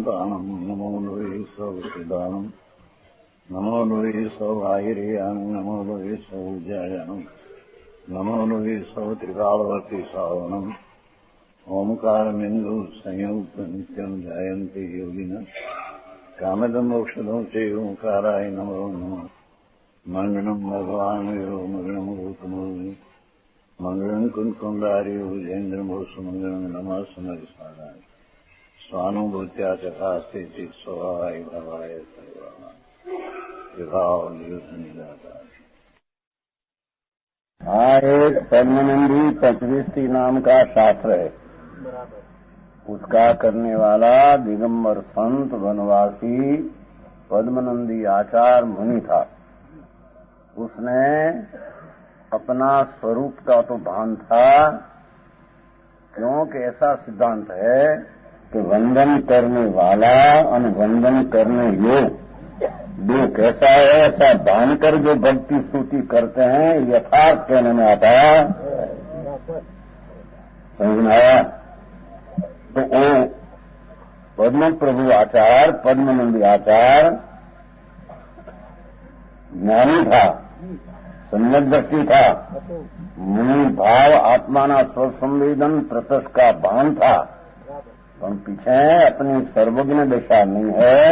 सन्तानं नमो नुवे सौदानं नमो नुवे सौभागिर्यां नमो नुवे सौजायां नमो नुवे सौत्रिकालवती सावनम् ओंकारमिन्दु संयुक्त नित्यं जायन्ते योगिनः कामदमोक्षदं च ओंकाराय नमो नमः मंगलम भगवान मंगलम भूतमूर्ति मंगलम कुंकुंडारी भुजेन्द्रमोसु मंगलम नमः समरसाराय स्वानुभूत्या चकास्ते चित स्वभावाय भवाय सर्वाय विभाव निजाता। एक पद्मनंदी पंचविष्टि नाम का शास्त्र है, उसका करने वाला दिगंबर संत वनवासी पद्मनंदी आचार्य मुनि था। उसने अपना स्वरूप का तो भान था, क्योंकि ऐसा सिद्धांत है कि वंदन करने वाला अनुवंदन करने योग्य दो कैसा है, ऐसा भान कर जो भक्ति स्तुति करते हैं यथार्थ कहने में आता है। समझ में आया? तो वो पद्म प्रभु आचार्य पद्मनंदी आचार्य ज्ञानी था, सम्यक दृष्टि था, मुनि भाव आत्माना स्वसंवेदन प्रत्यक्ष का भान था। पर पीछे अपनी सर्वज्ञ दशा नहीं है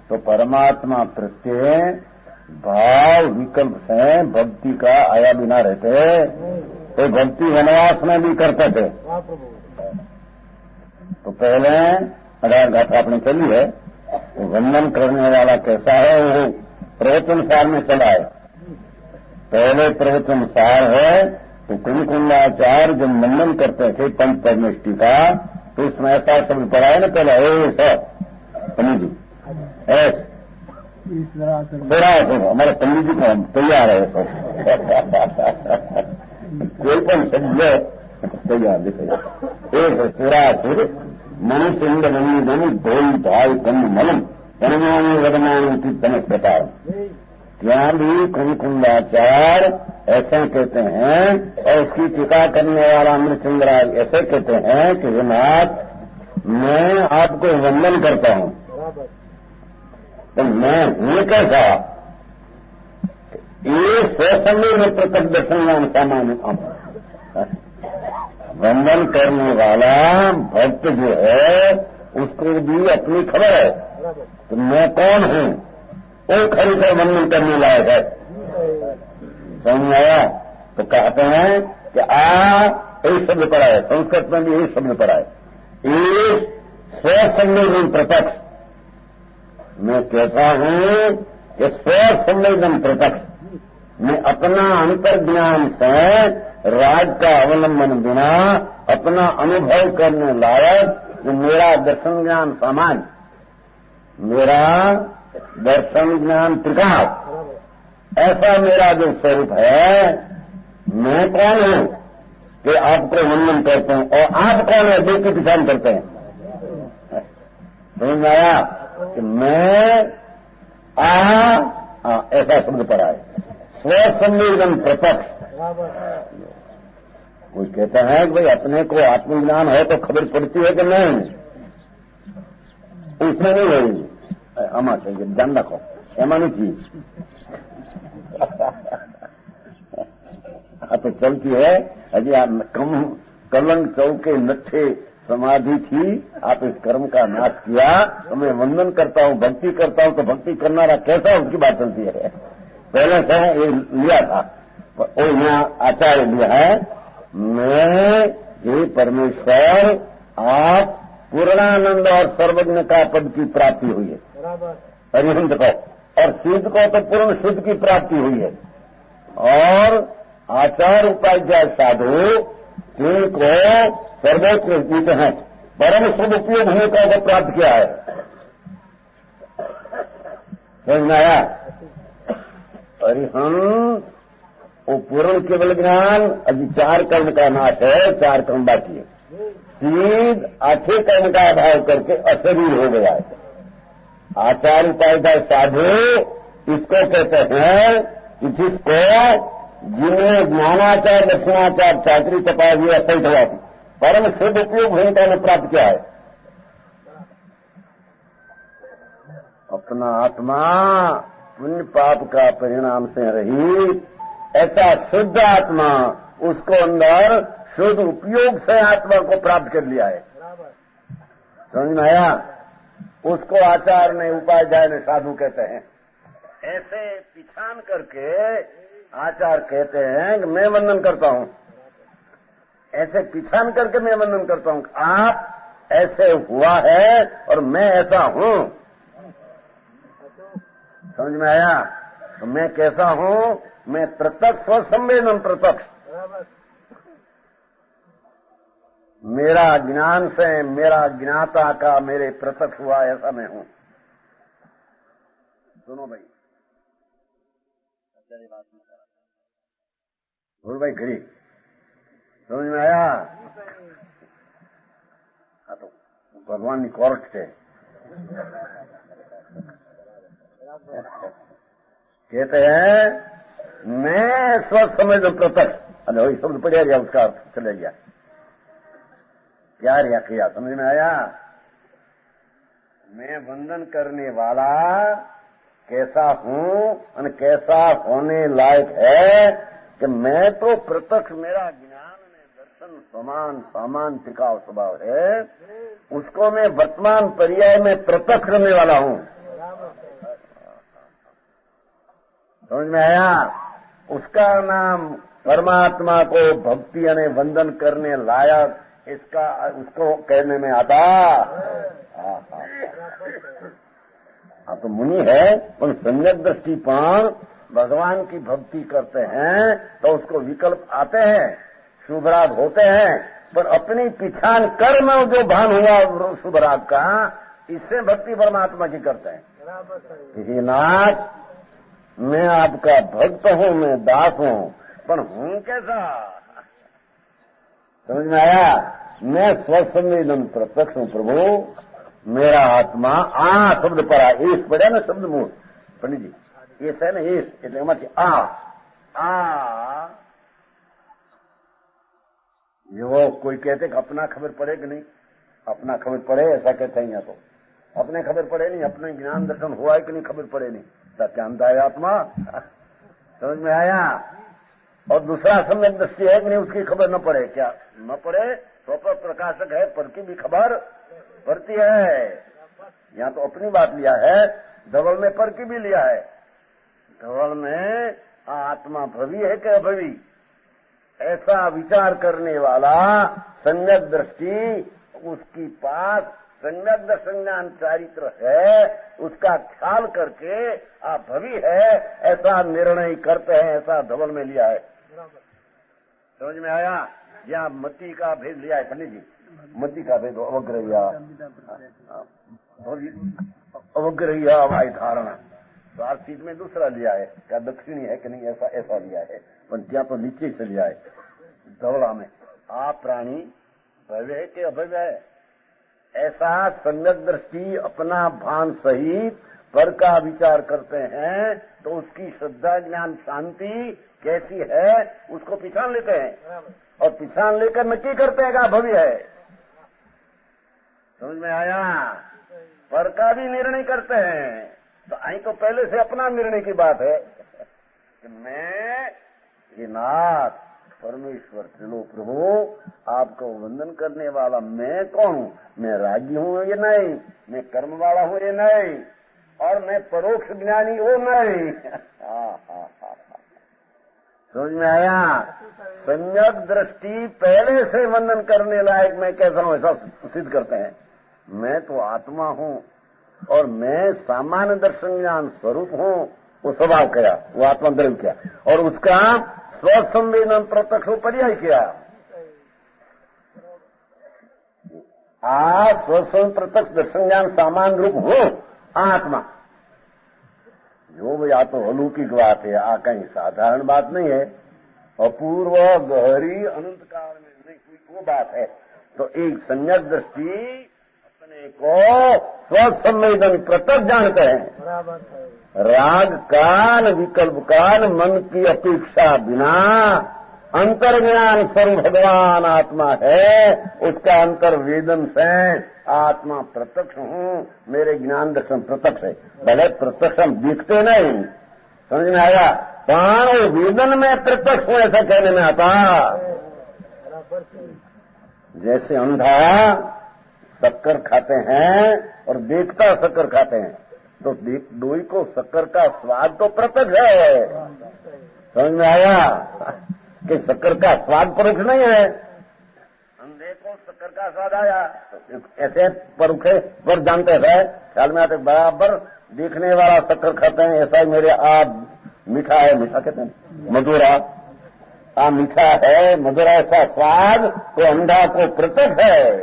तो परमात्मा प्रत्यय भाव विकल्प से भक्ति का आया बिना रहते, तो भक्ति वनवास में भी करते थे। तो पहले अगर गाथा अपनी चली है तो वंदन करने वाला कैसा है वो प्रवचन सार में चला है। पहले प्रवचन सार है तो कुंकुंडाचार्य जब वंदन करते थे पंच परमेष्टि का, तो उसमें ऐसा शब्द पढ़ा है ना पहले पंडित जी थोड़ा हमारे पंडित जी को हम तैयार है सब कोई पण शब्द तैयार दिखेगा। एक सुरासुर मनुष्य मनी धोई भाई कंद मलम वनमानी वदमानी की धनस प्रकार। यहाँ भी कुंकुंडाचार्य ऐसे कहते हैं और उसकी टीका करने वाला अमृतचंद्राज ऐसे कहते हैं कि विनाथ मैं आपको वंदन करता हूँ, तो मैं हूँ कैसा? ये स्वसंग में प्रत्यक्ष दर्शन सामान्य वंदन करने वाला भक्त जो है उसको भी अपनी खबर है तो मैं कौन हूँ, वो खरीदकर वंदन करने लायक है। समझ आया? तो कहते हैं कि यही शब्द पड़ा है, संस्कृत में भी यही शब्द पड़ा है। ये स्वसंवेदन प्रत्यक्ष मैं कहता हूँ कि स्वसंवेदन प्रत्यक्ष मैं अपना अंतर्ज्ञान से राज का अवलंबन बिना अपना अनुभव करने लायक जो मेरा दर्शन ज्ञान सामान्य, मेरा दर्शन ज्ञान त्रिकाल, ऐसा मेरा जो स्वरूप है, मैं कौन हूं कि आपको वंदन करते हैं और आप कौन है दो की पहचान करते हैं। समझ आया कि मैं ऐसा शब्द पड़ा है स्वसंवेदन प्रत्यक्ष। कुछ कहता है कि भाई अपने को आत्मज्ञान है तो खबर पड़ती है कि नहीं, उसमें नहीं है आमा चाहिए ध्यान रखो एमानी चीज तो चलती है अजी आप कलंक चौके लट्ठे समाधि थी, आप इस कर्म का नाश किया तो मैं वंदन करता हूँ भक्ति करता हूँ, तो भक्ति करना कैसा उसकी बात चलती है। पहले से ये लिया था और यहाँ आचार्य लिया है मैं ये परमेश्वर आप पूर्णानंद और सर्वज्ञ का पद की प्राप्ति हुई है हरिहंत को, और सिद्ध को तो पूर्ण शुद्ध की प्राप्ति हुई है, और आचार्य उपाध्याय साधु जिनको सर्वोच्च गीत है परम शुभ उपयोग होने का वो प्राप्त किया है। समझ में आया? हम वो पूर्ण केवल ज्ञान अभी 4 कर्म का नाश है, 4 कर्म बाकी है। सीध 8 कर्म का अभाव करके अशरीर हो गया है। आचार्य उपाध्याय साधु इसको कहते हैं कि जिसको जिन्हें ज्ञानाचार दक्षिणाचार चाकरी तपा हुई असहित हुआ थी परम शुद्ध उपयोग भूमिका ने प्राप्त किया है। अपना आत्मा पुण्य पाप का परिणाम से रहित, ऐसा शुद्ध आत्मा, उसको अंदर शुद्ध उपयोग से आत्मा को प्राप्त कर लिया है। समझ में आया? उसको आचार्य ने, उपाध्याय ने साधु कहते हैं। ऐसे पिछान करके आचार्य कहते हैं कि मैं वंदन करता हूं, ऐसे पिछान करके मैं वंदन करता हूं। आप ऐसे हुआ है और मैं ऐसा हूं। समझ में आया? तो मैं कैसा हूं? मैं प्रत्यक्ष स्वसंवेदन प्रत्यक्ष, मेरा ज्ञान से मेरा ज्ञाता का मेरे प्रत्यक्ष हुआ ऐसा मैं हूं। सुनो भाई, बोल भाई घड़ी, समझ में आया? हाँ तो भगवान की कोर्ट से कहते हैं मैं स्वस्थ समझ प्रत्यक्ष, अरे वही शब्द पढ़िया गया, उसका अर्थ चले गया। क्या रिया किया? समझ में आया? मैं वंदन करने वाला कैसा हूं और कैसा होने लायक है कि मैं तो प्रत्यक्ष, मेरा ज्ञान में दर्शन समान सामान टिकाव स्वभाव है, उसको मैं वर्तमान पर्याय में प्रत्यक्ष करने वाला हूं। समझ में आया? उसका नाम परमात्मा को भक्ति यानी वंदन करने लायक, इसका उसको कहने में आता। हाँ तो मुनि है, उन सम्यक दृष्टि पर भगवान की भक्ति करते हैं तो उसको विकल्प आते हैं, शुभराग होते हैं, पर अपनी पिछान कर में जो भान हुआ शुभराग का, इससे भक्ति परमात्मा की करते हैं। हे नाथ, मैं आपका भक्त हूं, मैं दास हूं, पर हूं कैसा? समझ में आया? मैं स्वसंवेदन प्रत्यक्ष हूं प्रभु, मेरा आत्मा आ शब्द पर आ, ईश पड़ा ना शब्द मूल पंडित जी, ये है ना ईश, એટલે એમાંથી आ जो कोई कहते कि अपना खबर पड़े कि नहीं, अपना खबर पड़े ऐसा कहते हैं। यहाँ तो अपने खबर पड़े नहीं, अपने ज्ञान दर्शन हुआ है कि नहीं खबर पड़े नहीं, सत्यांत है आत्मा। समझ में आया? और दूसरा सम्यक दृष्टि है कि नहीं, उसकी खबर न पड़े, क्या न पड़े तो पर प्रकाशक है, पर की भी खबर पड़ती है। यहाँ तो अपनी बात लिया है, धवल में पर की भी लिया है। धवल में आत्मा भवी है कि अभवी, ऐसा विचार करने वाला सम्यक दृष्टि, उसकी पास सम्यक दर्शन ज्ञान चारित्र है, उसका ख्याल करके आप भवी है ऐसा निर्णय करते हैं, ऐसा धवल में लिया है। समझ में आया? यहाँ मति का भेद लिया है पंडित जी, मति का भेद अवग्रहिया, अवग्रहिया भाई धारणा, स्वार्थिक में दूसरा लिया है, क्या दक्षिणी है कि नहीं, ऐसा ऐसा लिया है, पर क्या तो नीचे से लिया है धवला में। आप प्राणी भव्य है कि अभव्य है, ऐसा सम्यक दृष्टि अपना भान सहित पर का विचार करते हैं तो उसकी श्रद्धा ज्ञान शांति कैसी है उसको पिछान लेते हैं, और पिछान लेकर नक्की करते हैं कि भव्य है। समझ में आया? पर का भी निर्णय करते हैं, तो आई तो पहले से अपना निर्णय की बात है कि मैं ये नाथ परमेश्वर चलो प्रभु आपको वंदन करने वाला मैं कौन हूं? मैं रागी हूं ये नहीं, मैं कर्म वाला हूं ये नहीं, और मैं परोक्ष ज्ञानी वो नहीं। समझ में आया? सम्यक दृष्टि पहले से वंदन करने लायक मैं कैसा हूं ऐसा सिद्ध करते हैं। मैं तो आत्मा हूं और मैं सामान्य दर्शन ज्ञान स्वरूप हूं, वो स्वभाव किया, वो आत्मा द्रव्य किया, और उसका स्वसंवेदन प्रत्यक्ष पर्याय किया। आप स्वसं प्रत्यक्ष दर्शन ज्ञान सामान्य रूप हो आत्मा, जो भी आ तो अलौकिक बात है, आ कहीं साधारण बात नहीं है, अपूर्व गहरी अनंत काल में नहीं कोई वो बात है। तो एक सम्यक दृष्टि अपने को स्वसंवेदन प्रत्यक्ष जानते हैं, राग काल विकल्प काल मन की अपेक्षा बिना अंतर्ज्ञान स्वरूप भगवान आत्मा है, उसका अंतर्वेदन से आत्मा प्रत्यक्ष हूँ, मेरे ज्ञान दर्शन प्रत्यक्ष है। भले प्रत्यक्ष हम दिखते नहीं, समझ में आया, प्राण वेदन में प्रत्यक्ष हूँ ऐसा कहने में आता। जैसे अंधा शक्कर खाते हैं और देखता शक्कर खाते हैं, तो दोई को शक्कर का स्वाद तो प्रत्यक्ष है। समझ में आया कि शक्कर का स्वाद परोक्ष नहीं है। अंधे को शक्कर का स्वाद आया, तो ऐसे परोखे पर जानते हैं, ख्याल में आते बराबर देखने वाला शक्कर खाते हैं। ऐसा ही मेरे आप मीठा है, मीठा कहते हैं मधुरा, मीठा है मधुरा, ऐसा स्वाद तो अंधा को प्रत्यक्ष है।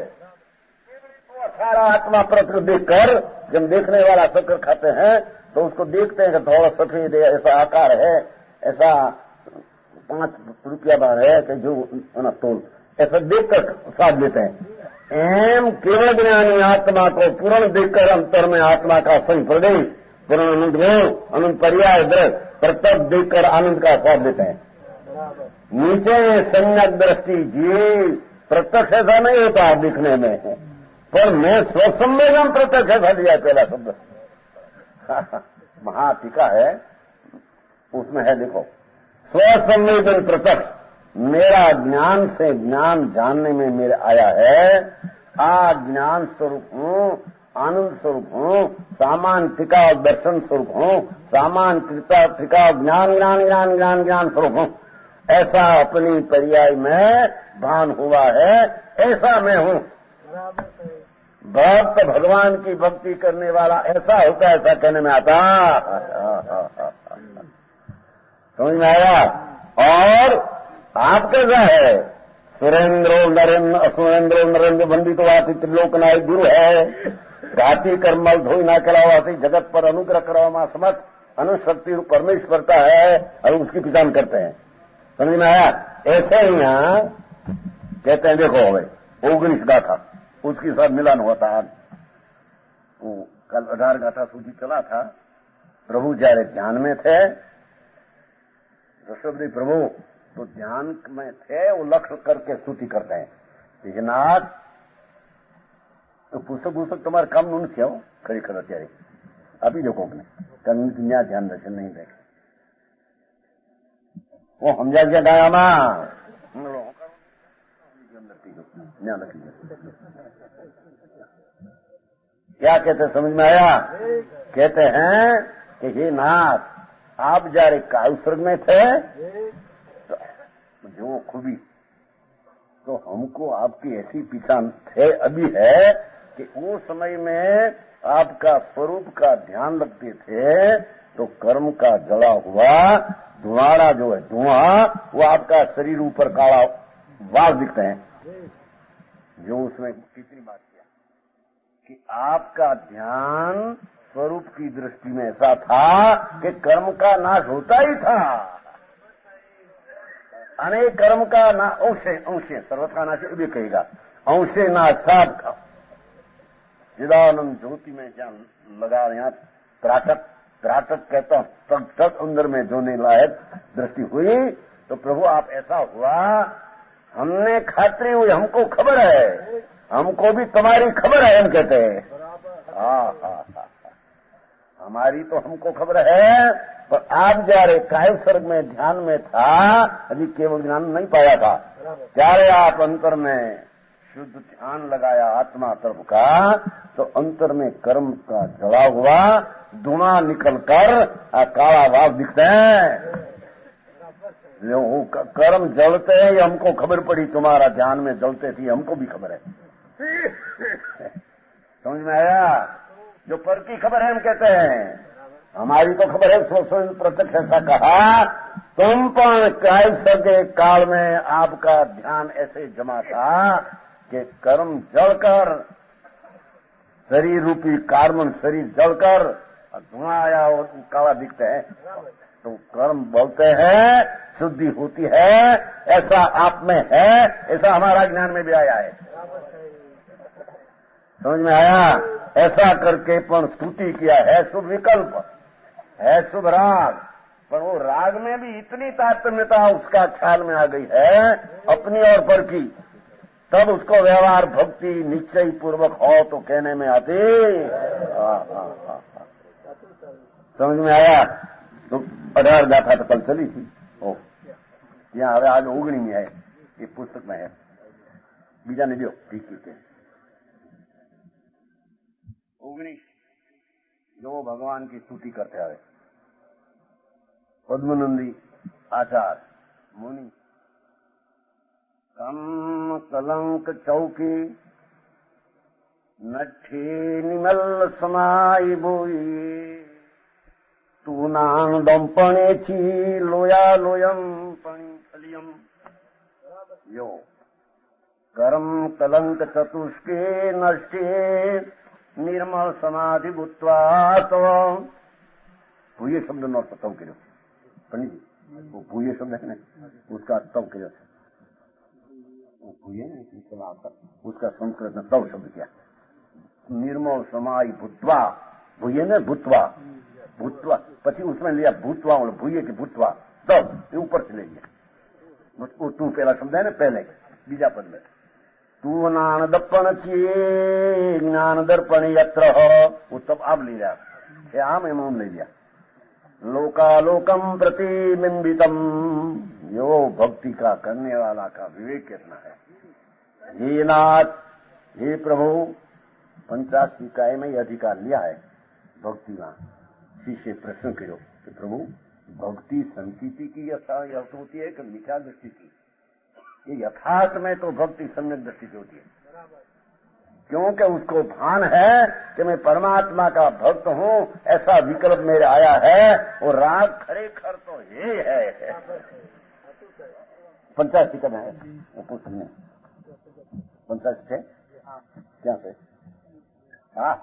तो सारा आत्मा प्रत्यक्ष देखकर जब देखने वाला शक्कर खाते हैं तो उसको देखते हैं कि थोड़ा सफेद है, ऐसा आकार है, ऐसा 5 रुपया बार है कि जो तोल, ऐसा देखकर स्वाद लेते हैं। एम केवल ज्ञानी आत्मा को पूर्ण देखकर अंतर में आत्मा का संग प्रदेश पूर्ण आनंद में अनंत पर्याय दृष्ट प्रत्यक्ष देखकर आनंद का स्वाद लेते हैं। नीचे सम्यक दृष्टि जी प्रत्यक्ष ऐसा नहीं होता दिखने में, पर मैं स्वसंवेदन प्रत्यक्ष ऐसा दिया पहला शब्द महाटिका है, उसमें है देखो, स्वसंवेदन प्रत्यक्ष मेरा ज्ञान से ज्ञान जानने में मेरे आया है। ज्ञान स्वरूप हूँ, आनंद स्वरूप हूँ, सामान टिकाव दर्शन स्वरूप हूँ, सामान टिकाव ज्ञान ज्ञान ज्ञान ज्ञान ज्ञान स्वरूप हूँ। ऐसा अपनी पर्याय में भान हुआ है, ऐसा मैं हूँ। भक्त भगवान की भक्ति करने वाला ऐसा होता है, ऐसा कहने में आता। समझ में आया। और आप कैसा है, सुरेंद्रो नरेंद्र असुरेंद्रो नरेंद्र वंदित वासी त्रिलोकनायक गुरु है, घाती कर्मल धोई ना करावासी जगत पर अनुग्रह करावा समर्थ अनुशक्ति परमेश्वरता है, और उसकी पहचान करते हैं। समझ में आया। ऐसे ही यहाँ कहते हैं, देखो भाई 19 गाथा उसके साथ मिलन हुआ था। वो कल 18 गाथा सूची चला था। प्रभु जारे ध्यान में थे, ऋषभदेव प्रभु तो ध्यान में थे, वो लक्ष्य करके स्तुति करते हैं कि नाथ तो पुस्तक तुम्हारे काम नून क्यों खड़ी कर त्यारे अभी देखो कन्या ध्यान दर्शन नहीं देखे वो हम जा गया गाया क्या कहते समझ में आया। कहते हैं कि हे नाथ आप जा रहे काल स्वर्ग में थे तो जो खूबी तो हमको आपकी ऐसी पहचान थे अभी है कि वो समय में आपका स्वरूप का ध्यान रखते थे तो कर्म का जला हुआ धुआड़ा जो है धुआं वो आपका शरीर ऊपर काला वाल दिखते हैं। जो उसमें कितनी बात किया कि आपका ध्यान स्वरूप की दृष्टि में ऐसा था कि कर्म का नाश होता ही था। अनेक कर्म का ना अंशे सर्वत का नाश भी कहेगा अंशे नाश सात का चिदानंद ज्योति में क्या लगा यहाँ त्राटक कहता हूं तक अंदर में जोने लायक दृष्टि हुई तो प्रभु आप ऐसा हुआ हमने खातरी हुई हमको खबर है हमको भी तुम्हारी खबर है हम कहते हैं। हमारी तो हमको खबर है पर आप जा रहे काय स्वर्ग में ध्यान में था अभी केवल ज्ञान नहीं पाया था चारे आप अंतर में शुद्ध ध्यान लगाया आत्मा तरफ का तो अंतर में कर्म का जला हुआ धुआं निकल कर काला वाव दिखते हैं। कर्म जलते हैं ये हमको खबर पड़ी तुम्हारा ध्यान में जलते थी हमको भी खबर है। समझ में आया। जो पर की खबर है हम कहते हैं हमारी तो खबर है स्वयं प्रत्यक्ष ऐसा कहा तुम पर काल सके काल में आपका ध्यान ऐसे जमा था कि कर्म जलकर शरीर रूपी कार्बन शरीर जलकर धुआं आया और काला दिखते हैं तो कर्म बोलते हैं शुद्धि होती है ऐसा आप में है ऐसा हमारा ज्ञान में भी आया है। समझ में आया। ऐसा करके पण स्तुति किया है शुभ विकल्प है शुभ राग पर वो राग में भी इतनी तात्म्यता उसका ख्याल में आ गई है अपनी और पर की तब उसको व्यवहार भक्ति निश्चय पूर्वक हो तो कहने में आते। समझ में आया? तो 18 गाथा तो कल चली थी। ओ यहाँ હવે आज 19 में है, ये पुस्तक में है। बीजा ने दियो ठीक है 19 जो भगवान की स्तुति करते आवे। पद्मनंदी आचार्य मुनि कम कलंक चौकी नठी निमल समाई बोई तू नांदम पणे छी लोया लोयम पणी फलियम यो कर्म कलंक चतुष्के नष्टे निर्मल समाधि भूत्वा तो भूये शब्द नो तव करो पंडित जी, वो भूये शब्द है ना उसका तव करो भूये ना उसका संस्कृत में तव शब्द क्या निर्मल समाधि भूत्वा भूये ने भूत्वा भूतवा पची उसमें लिया भूतवा और भूये के भूतवा तब ऊपर से ले लिया वो तू पहला शब्द है ना पहले बीजा पद में तू ज्ञान दर्पण चाहिए ज्ञान दर्पण यत्र हो वो तब आप ले लिया आम एम ले लिया लोकालोकम प्रतिबिंबितम यो भक्ति का करने वाला का विवेक कितना है। हे नाथ हे प्रभु 50 इकाई में यह अधिकार लिया है भक्ति में। से प्रश्न करो कि प्रभु भक्ति संकीर्ति की यथार्थ होती है कि मिथ्या दृष्टि की? ये यथार्थ में तो भक्ति सम्यक दृष्टि से होती है, क्योंकि उसको भान है कि मैं परमात्मा का भक्त हूँ, ऐसा विकल्प मेरे आया है और राग खरेखर तो ये है। 50 कदम है पुस्तक में 50 से क्या से हाँ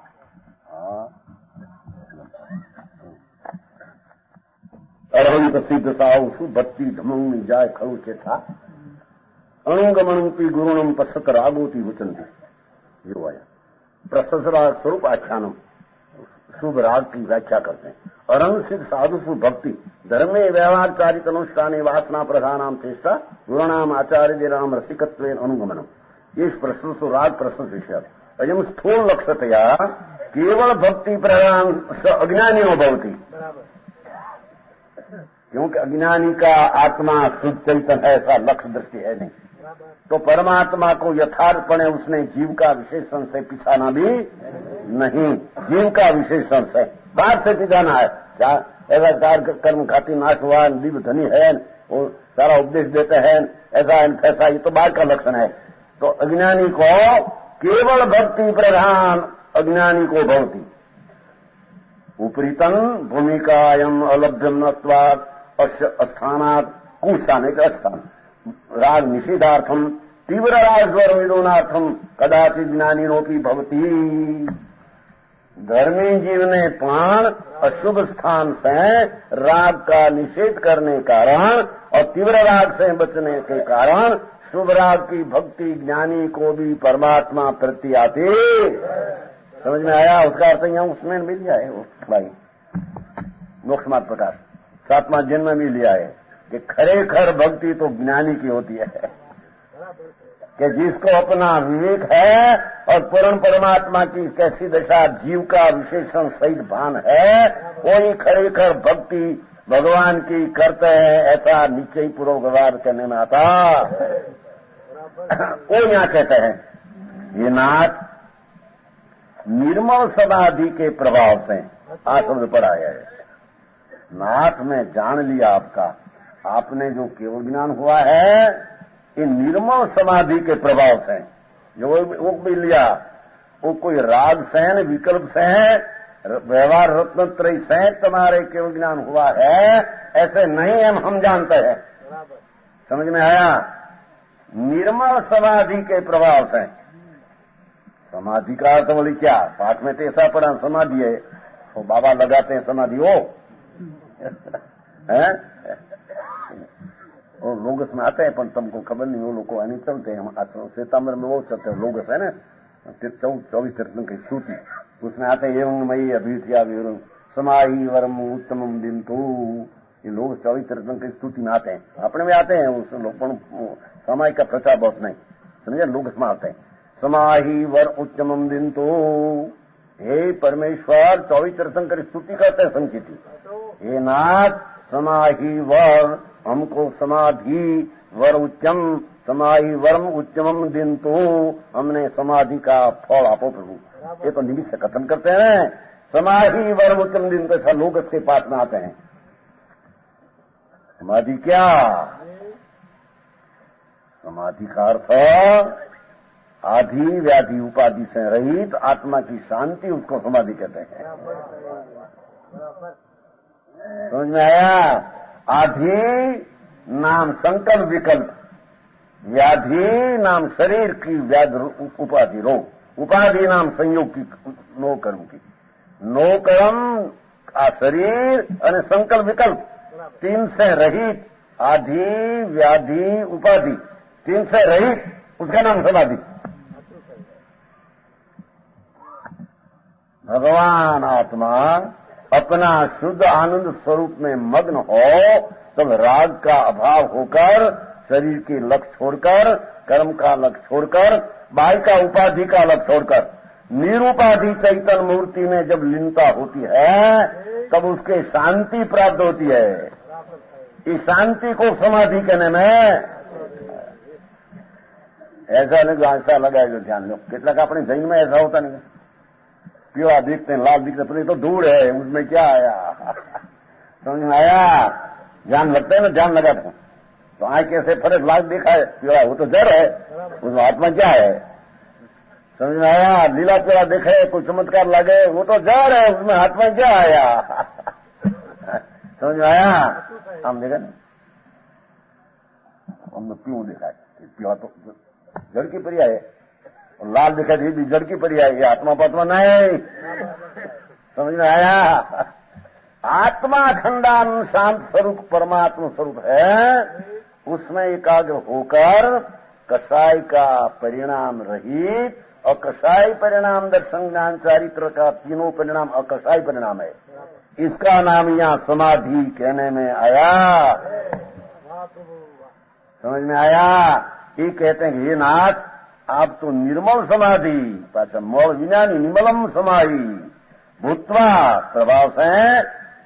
अड़हन प्रसिद्ध साहु भक्ति धमंग में जाय खड़ू चेठा अणुगमणपी गुरुणम पश्यत रागोती वचनती यो आया। प्रशस्त राग स्वरूप आख्यानम शुभ राग की व्याख्या करते हैं। अरंग सिद्ध साधु सु भक्ति धर्मे व्यवहार चारित अनुष्ठाने वासना प्रधानाम चेष्टा गुरुणाम आचार्य देनाम रसिकत्व अनुगमनम। ये प्रशस्त राग प्रशस्त विषय अयम स्थूल लक्ष्यतया केवल भक्ति प्रधान अज्ञानियों भवती, क्योंकि अज्ञानी का आत्मा शुद्ध चैतन्य ऐसा लक्ष्य दृष्टि है नहीं, तो परमात्मा को यथार्थपणे उसने जीव का विशेषण से पिछाना भी नहीं। जीव का विशेषण से बाहर से पिछाना है। ऐसा कार्य कर्म खाती नाशवान दिव्य धनी है वो सारा उपदेश देते हैं ऐसा ऐसा, ये तो बाहर का लक्षण है। तो अज्ञानी को केवल भक्ति प्रधान अज्ञानी को भवती उपरीतन भूमिकायम अलभ्यम नत्वात् स्थानात् कुस्थान एक स्थान राग निषेधार्थम तीव्र राजवर विरोनार्थम कदाचित ज्ञानीनोपी भवती। धर्मी जीव ने प्राण अशुभ स्थान से राग का निषेध करने कारण और तीव्र राग से बचने के कारण शुभ राग की भक्ति ज्ञानी को भी परमात्मा प्रति आती। समझ में आया? उसका अर्थ यहाँ उसमें मिल लिया है भाई मोक्ष मार्ग प्रकाश 7वां जन्म में भी लिया है कि खरेखर भक्ति तो ज्ञानी की होती है कि जिसको अपना विवेक है और पूर्ण परमात्मा की कैसी दशा जीव का विशेषण सहित भान है, वही खरेखर भक्ति भगवान की करते हैं ऐसा निश्चय पूर्वक व्यवहार करने में आता। वो यहाँ कहते हैं ये नाथ निर्मल समाधि के प्रभाव से आ शब्द पढ़ा है। नाथ में जान लिया आपका, आपने जो केवल ज्ञान हुआ है ये निर्मल समाधि के प्रभाव से जो वो भी लिया वो कोई राग से विकल्प से व्यवहार रत्नत्रय से तुम्हारे केवल ज्ञान हुआ है ऐसे नहीं हम जानते हैं। समझ में आया? निर्मल समाधि के प्रभाव से समाधि का अर्थ बोली क्या पाठ में तो ऐसा पड़ा समाधि है वो बाबा लगाते हैं समाधि हो है वो लोगस में आते हैं पर तुमको खबर नहीं वो लोग को नहीं चलते हैं। हम सितंबर में वो चलते हैं लोगस है ना 24 तीर्थन की स्तुति उसमें आते हैं एवं मई अभीथिया वीर समाई वरम उत्तम दिन तो ये लोग 24 तीर्थन की स्तुति में आते हैं। अपने में आते हैं उस लोग समय का प्रचार बहुत नहीं समझे, लोग समाते हैं। समाही वर उच्चमम दिन तो, हे परमेश्वर 24 तीर्थंकर स्तुति करते हैं संचिति, हे नाथ समाही वर, हमको समाधि वर उच्चम, समाही वर्म उच्चमम दिन तो, हमने समाधि का फल आपो प्रभु। ये तो निमित्त से कथन करते हैं, समाधि वर्म उच्चम दिन तो, ऐसा लोग इसके पास में आते हैं। समाधि क्या, समाधि का अर्थ आधि व्याधि उपाधि से रहित आत्मा की शांति, उसको समाधि कहते हैं। समझ में आया? आधि नाम संकल्प विकल्प, व्याधि नाम शरीर की व्याधि उपाधि रोग, उपाधि नाम संयोग की नो कर्म की, नो कर्म का शरीर और संकल्प विकल्प, तीन से रहित आधि व्याधि उपाधि, तीन से रहित, उसका नाम समाधि। भगवान आत्मा अपना शुद्ध आनंद स्वरूप में मग्न हो, तब राग का अभाव होकर, शरीर के लक्ष्य छोड़कर, कर्म का लक्ष्य छोड़कर, बाह्य का उपाधि का लक्ष्य छोड़कर, निरुपाधि चैतन्य मूर्ति में जब लीनता होती है, तब उसके शांति प्राप्त होती है। इस शांति को समाधि कहने में ऐसा नहीं, ऐसा लगा जो ध्यान लो, कितना अपने जैन में ऐसा होता नहीं, पीला दिखते हैं, लाल दिखते, अपने तो दूर है, उसमें क्या आया। समझ में आया? ध्यान लगता है ना, ध्यान लगाते हैं तो आंख कैसे फर्क लाल दिखा है, पीला वो तो जड़ है, उसमें आत्मा क्या है। समझ में आया? लीला पीला दिखे, कोई चमत्कार लगे, वो तो जड़ है, उसमें आत्मा क्या आया। समझ में आया? हम देखा ना, हमने क्यों देखा है, पीला तो जड़ की पर्याय है, और लाल दिखा दी जड़ की पर्याय, ये आत्मा पात्मा नहीं। समझ में आया? आत्मा अखंडान शांत स्वरूप परमात्मा स्वरूप है, उसमें एकाग्र होकर कसाई का परिणाम रहित, और कसाई परिणाम दर्शन ज्ञान चारित्र का तीनों परिणाम अकसाई परिणाम है, इसका नाम यहाँ समाधि कहने में आया। समझ में आया? ये कहते हैं ये नाथ आप तो निर्मल समाधि, पाचा मौल विज्ञानी निर्मलम समाधि भूतवा प्रभाव से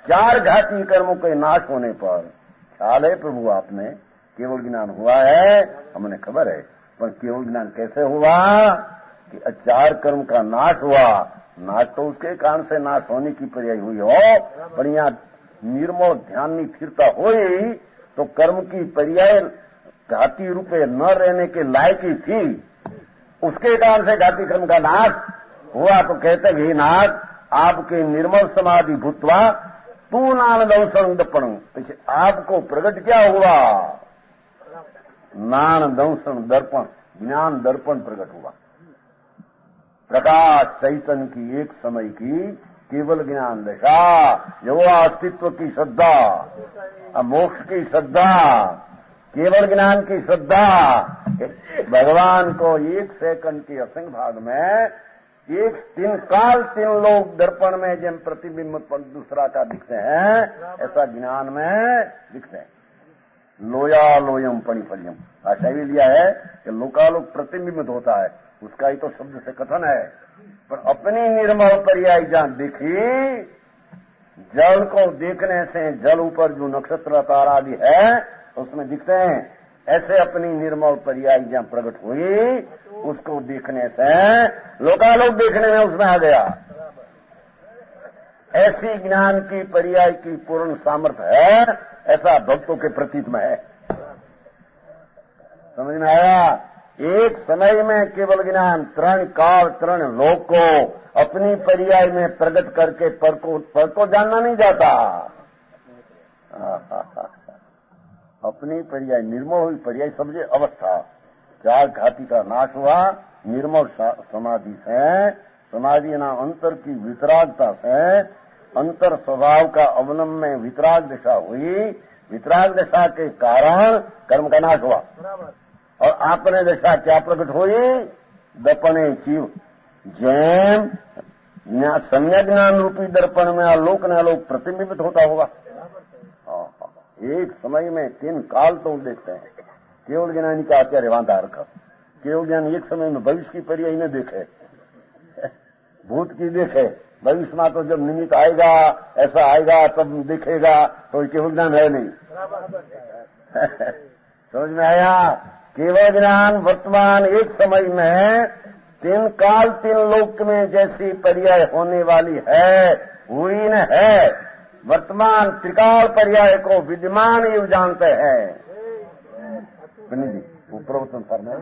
चार घाती कर्मों के नाश होने पर, ख्याल है प्रभु आपने केवल ज्ञान हुआ है, हमने खबर है, पर केवल ज्ञान कैसे हुआ कि चार कर्म का नाश हुआ, नाश तो उसके कारण से नाश होने की पर्याय हुई हो, पर यहाँ निर्मल ध्यान नहीं फिरता हुई तो कर्म की पर्याय घाती रूपे न रहने के लायक ही थी, उसके कारण से घाती कर्म का नाश हुआ। तो कहते ही नाथ आपके निर्मल समाधि भूतवा तू नानद अवसर दर्पण, आपको प्रकट क्या हुआ, नान दंसन दर्पण, ज्ञान दर्पण प्रकट हुआ। प्रकाश चैतन्य की एक समय की केवल ज्ञान दशा, जो अस्तित्व की श्रद्धा, मोक्ष की श्रद्धा, केवल ज्ञान की श्रद्धा, भगवान को एक सेकंड के असंख्य भाग में एक तीन काल तीन लोग दर्पण में जिन प्रतिबिंब पर दूसरा का दिखते हैं, ऐसा ज्ञान में दिखते हैं। लोया लोयम पणिफल्यम, आशा भी लिया है कि लोकालोक प्रतिबिंबित होता है, उसका ही तो शब्द से कथन है, पर अपनी निर्मल पर्याय जहां दिखी, जल को देखने से जल ऊपर जो नक्षत्र तारा आदि है उसमें दिखते हैं, ऐसे अपनी निर्मल पर्याय जहां प्रकट हुई, उसको देखने से लोकालोक देखने में उसमें आ गया। ऐसी ज्ञान की पर्याय की पूर्ण सामर्थ्य है, ऐसा भक्तों के प्रतीत में है। समझ में आया? एक समय में केवल ज्ञान तरण काल तरण लोक को अपनी पर्याय में प्रकट करके पर को जानना नहीं जाता। अपनी पर्याय निर्मल हुई पर्याय समझे अवस्था, चार घाती का नाश हुआ निर्मल समाधि से, समाधि ना अंतर की वितरागता से, अंतर स्वभाव का अवलंब में वितराग दशा हुई, वितराग दशा के कारण कर्म का नाश हुआ, और आपने दशा क्या प्रकट हुई, दर्पणे जीव जैन सम्यक ज्ञान रूपी दर्पण में आलोक न आलोक प्रतिबिंबित होता होगा। एक समय में तीन काल तो देखते हैं, केवल ज्ञानी का आचार्य वहां धार कर केवल ज्ञान एक समय में भविष्य की पर्याय न देखे, भूत की देखे। भविष्य में तो जब निमित्त आएगा, ऐसा आएगा तब देखेगा, तो केवल ज्ञान है नहीं। समझ में आया? केवल ज्ञान वर्तमान एक समय में तीन काल तीन लोक में जैसी पर्याय होने वाली है, हुई न है। वर्तमान त्रिकाल पर्याय को विद्यमान युग जानते हैं। जी वो प्रवचन करना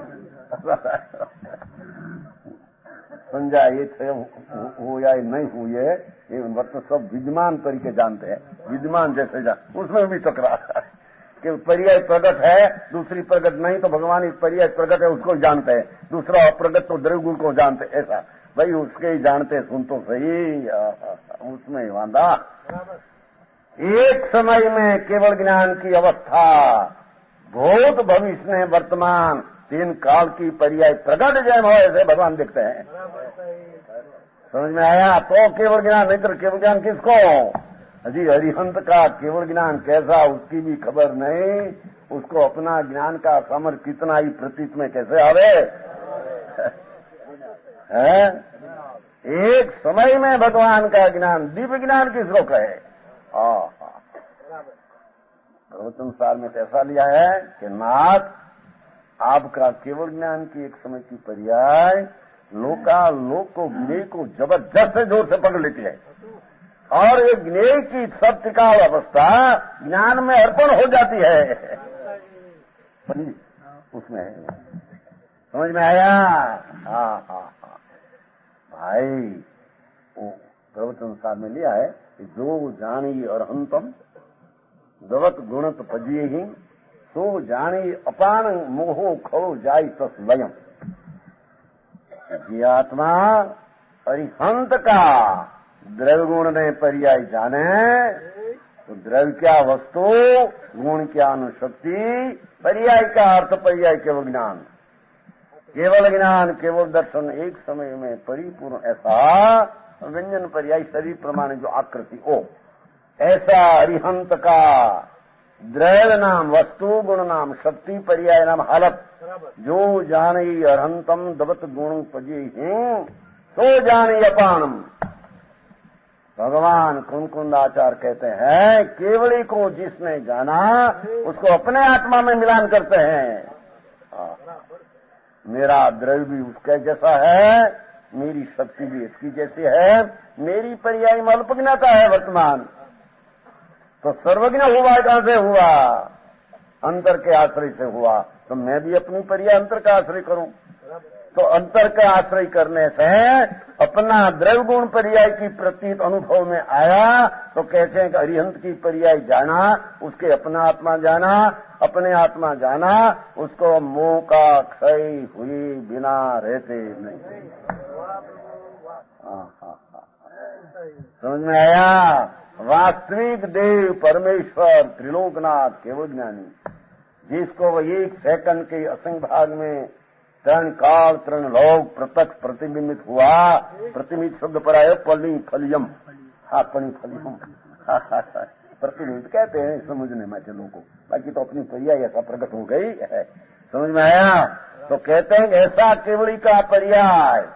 समझा, ये हो या नहीं हुए, ये वर्तमान सब विद्यमान तरीके जानते हैं। विद्यमान जैसे उसमें भी टकरा कि पर्याय प्रगट है, दूसरी प्रगट नहीं, तो भगवान इस पर्याय प्रगट है उसको जानते हैं, दूसरा अप्रगट तो द्रव्य गुण को जानते। ऐसा भाई उसके ही जानते, सुन तो सही, उसमें ही वादा। एक समय में केवल ज्ञान की अवस्था, भूत भविष्य ने वर्तमान तीन काल की पर्याय प्रगट जय हो, ऐसे भगवान देखते हैं। समझ में आया? तो केवल ज्ञान, नहीं तो केवल ज्ञान किसको? अजी अरिहंत का केवल ज्ञान कैसा, उसकी भी खबर नहीं। उसको अपना ज्ञान का सामर्थ्य कितना ही प्रतीत में कैसे आवे है? एक समय में भगवान का ज्ञान, दिव्य ज्ञान किसको कहे? प्रवचन सार में ऐसा लिया है कि नाथ आपका केवल ज्ञान की एक समय की पर्याय लोक को ज्ञेय को जबरदस्त जोर से पकड़ लेती है, और ये ज्ञेय की सत्य का अवस्था ज्ञान में अर्पण हो जाती है। उसमें समझ में आया? हाँ भाई, वो प्रवचन सार में लिया है कि जो जानी अरहंतम दवत गुणत पजिए ही, तो जानी अपान मोहो खो जाई तस वयम। जी आत्मा अरिहंत का द्रव्य गुण ने पर्याय जाने, तो द्रव्य क्या वस्तु, गुण क्या अनुशक्ति, पर्याय का अर्थ पर्याय केवल ज्ञान। केवल ज्ञान केवल दर्शन एक समय में परिपूर्ण, ऐसा व्यंजन पर्याय शरीर प्रमाण जो आकृति हो, ऐसा अरिहंत का द्रव्य नाम वस्तु, गुण नाम शक्ति, पर्याय नाम हालत, जो जानी अरहंतम दबत गुण पजे हैं, तो जानी अपानम। भगवान कुंकुंदाचार्य कहते हैं, केवली को जिसने जाना उसको अपने आत्मा में मिलान करते हैं। मेरा द्रव्य भी उसके जैसा है, मेरी शक्ति भी इसकी जैसी है, मेरी पर्याय में अल्पज्ञता है वर्तमान, तो सर्वज्ञ हुआ कहां से हुआ? अंतर के आश्रय से हुआ। तो मैं भी अपनी पर्याय अंतर का आश्रय करूं, तो अंतर का आश्रय करने से अपना द्रव्य गुण पर्याय की प्रतीत अनुभव में आया, तो कहते हैं कि अरिहंत की पर्याय जाना, उसके अपना आत्मा जाना, अपने आत्मा जाना, उसको मोह का क्षय हुई बिना रहते नहीं। समझ में आया? वास्तविक देव परमेश्वर त्रिलोकनाथ केवल ज्ञानी, जिसको वह एक सेकंड के असंख्य भाग में तरण काल तरण लोक प्रत्यक्ष प्रतिबिंबित हुआ। प्रतिबिंबित शब्द पर आयो पली फलियम, हाँ पली फलियम, प्रतिबिंबित कहते हैं समझने में लोगों को, बाकी तो अपनी पर्याय ऐसा प्रकट हो गई है। समझ में आया? तो कहते हैं ऐसा केवली का पर्याय,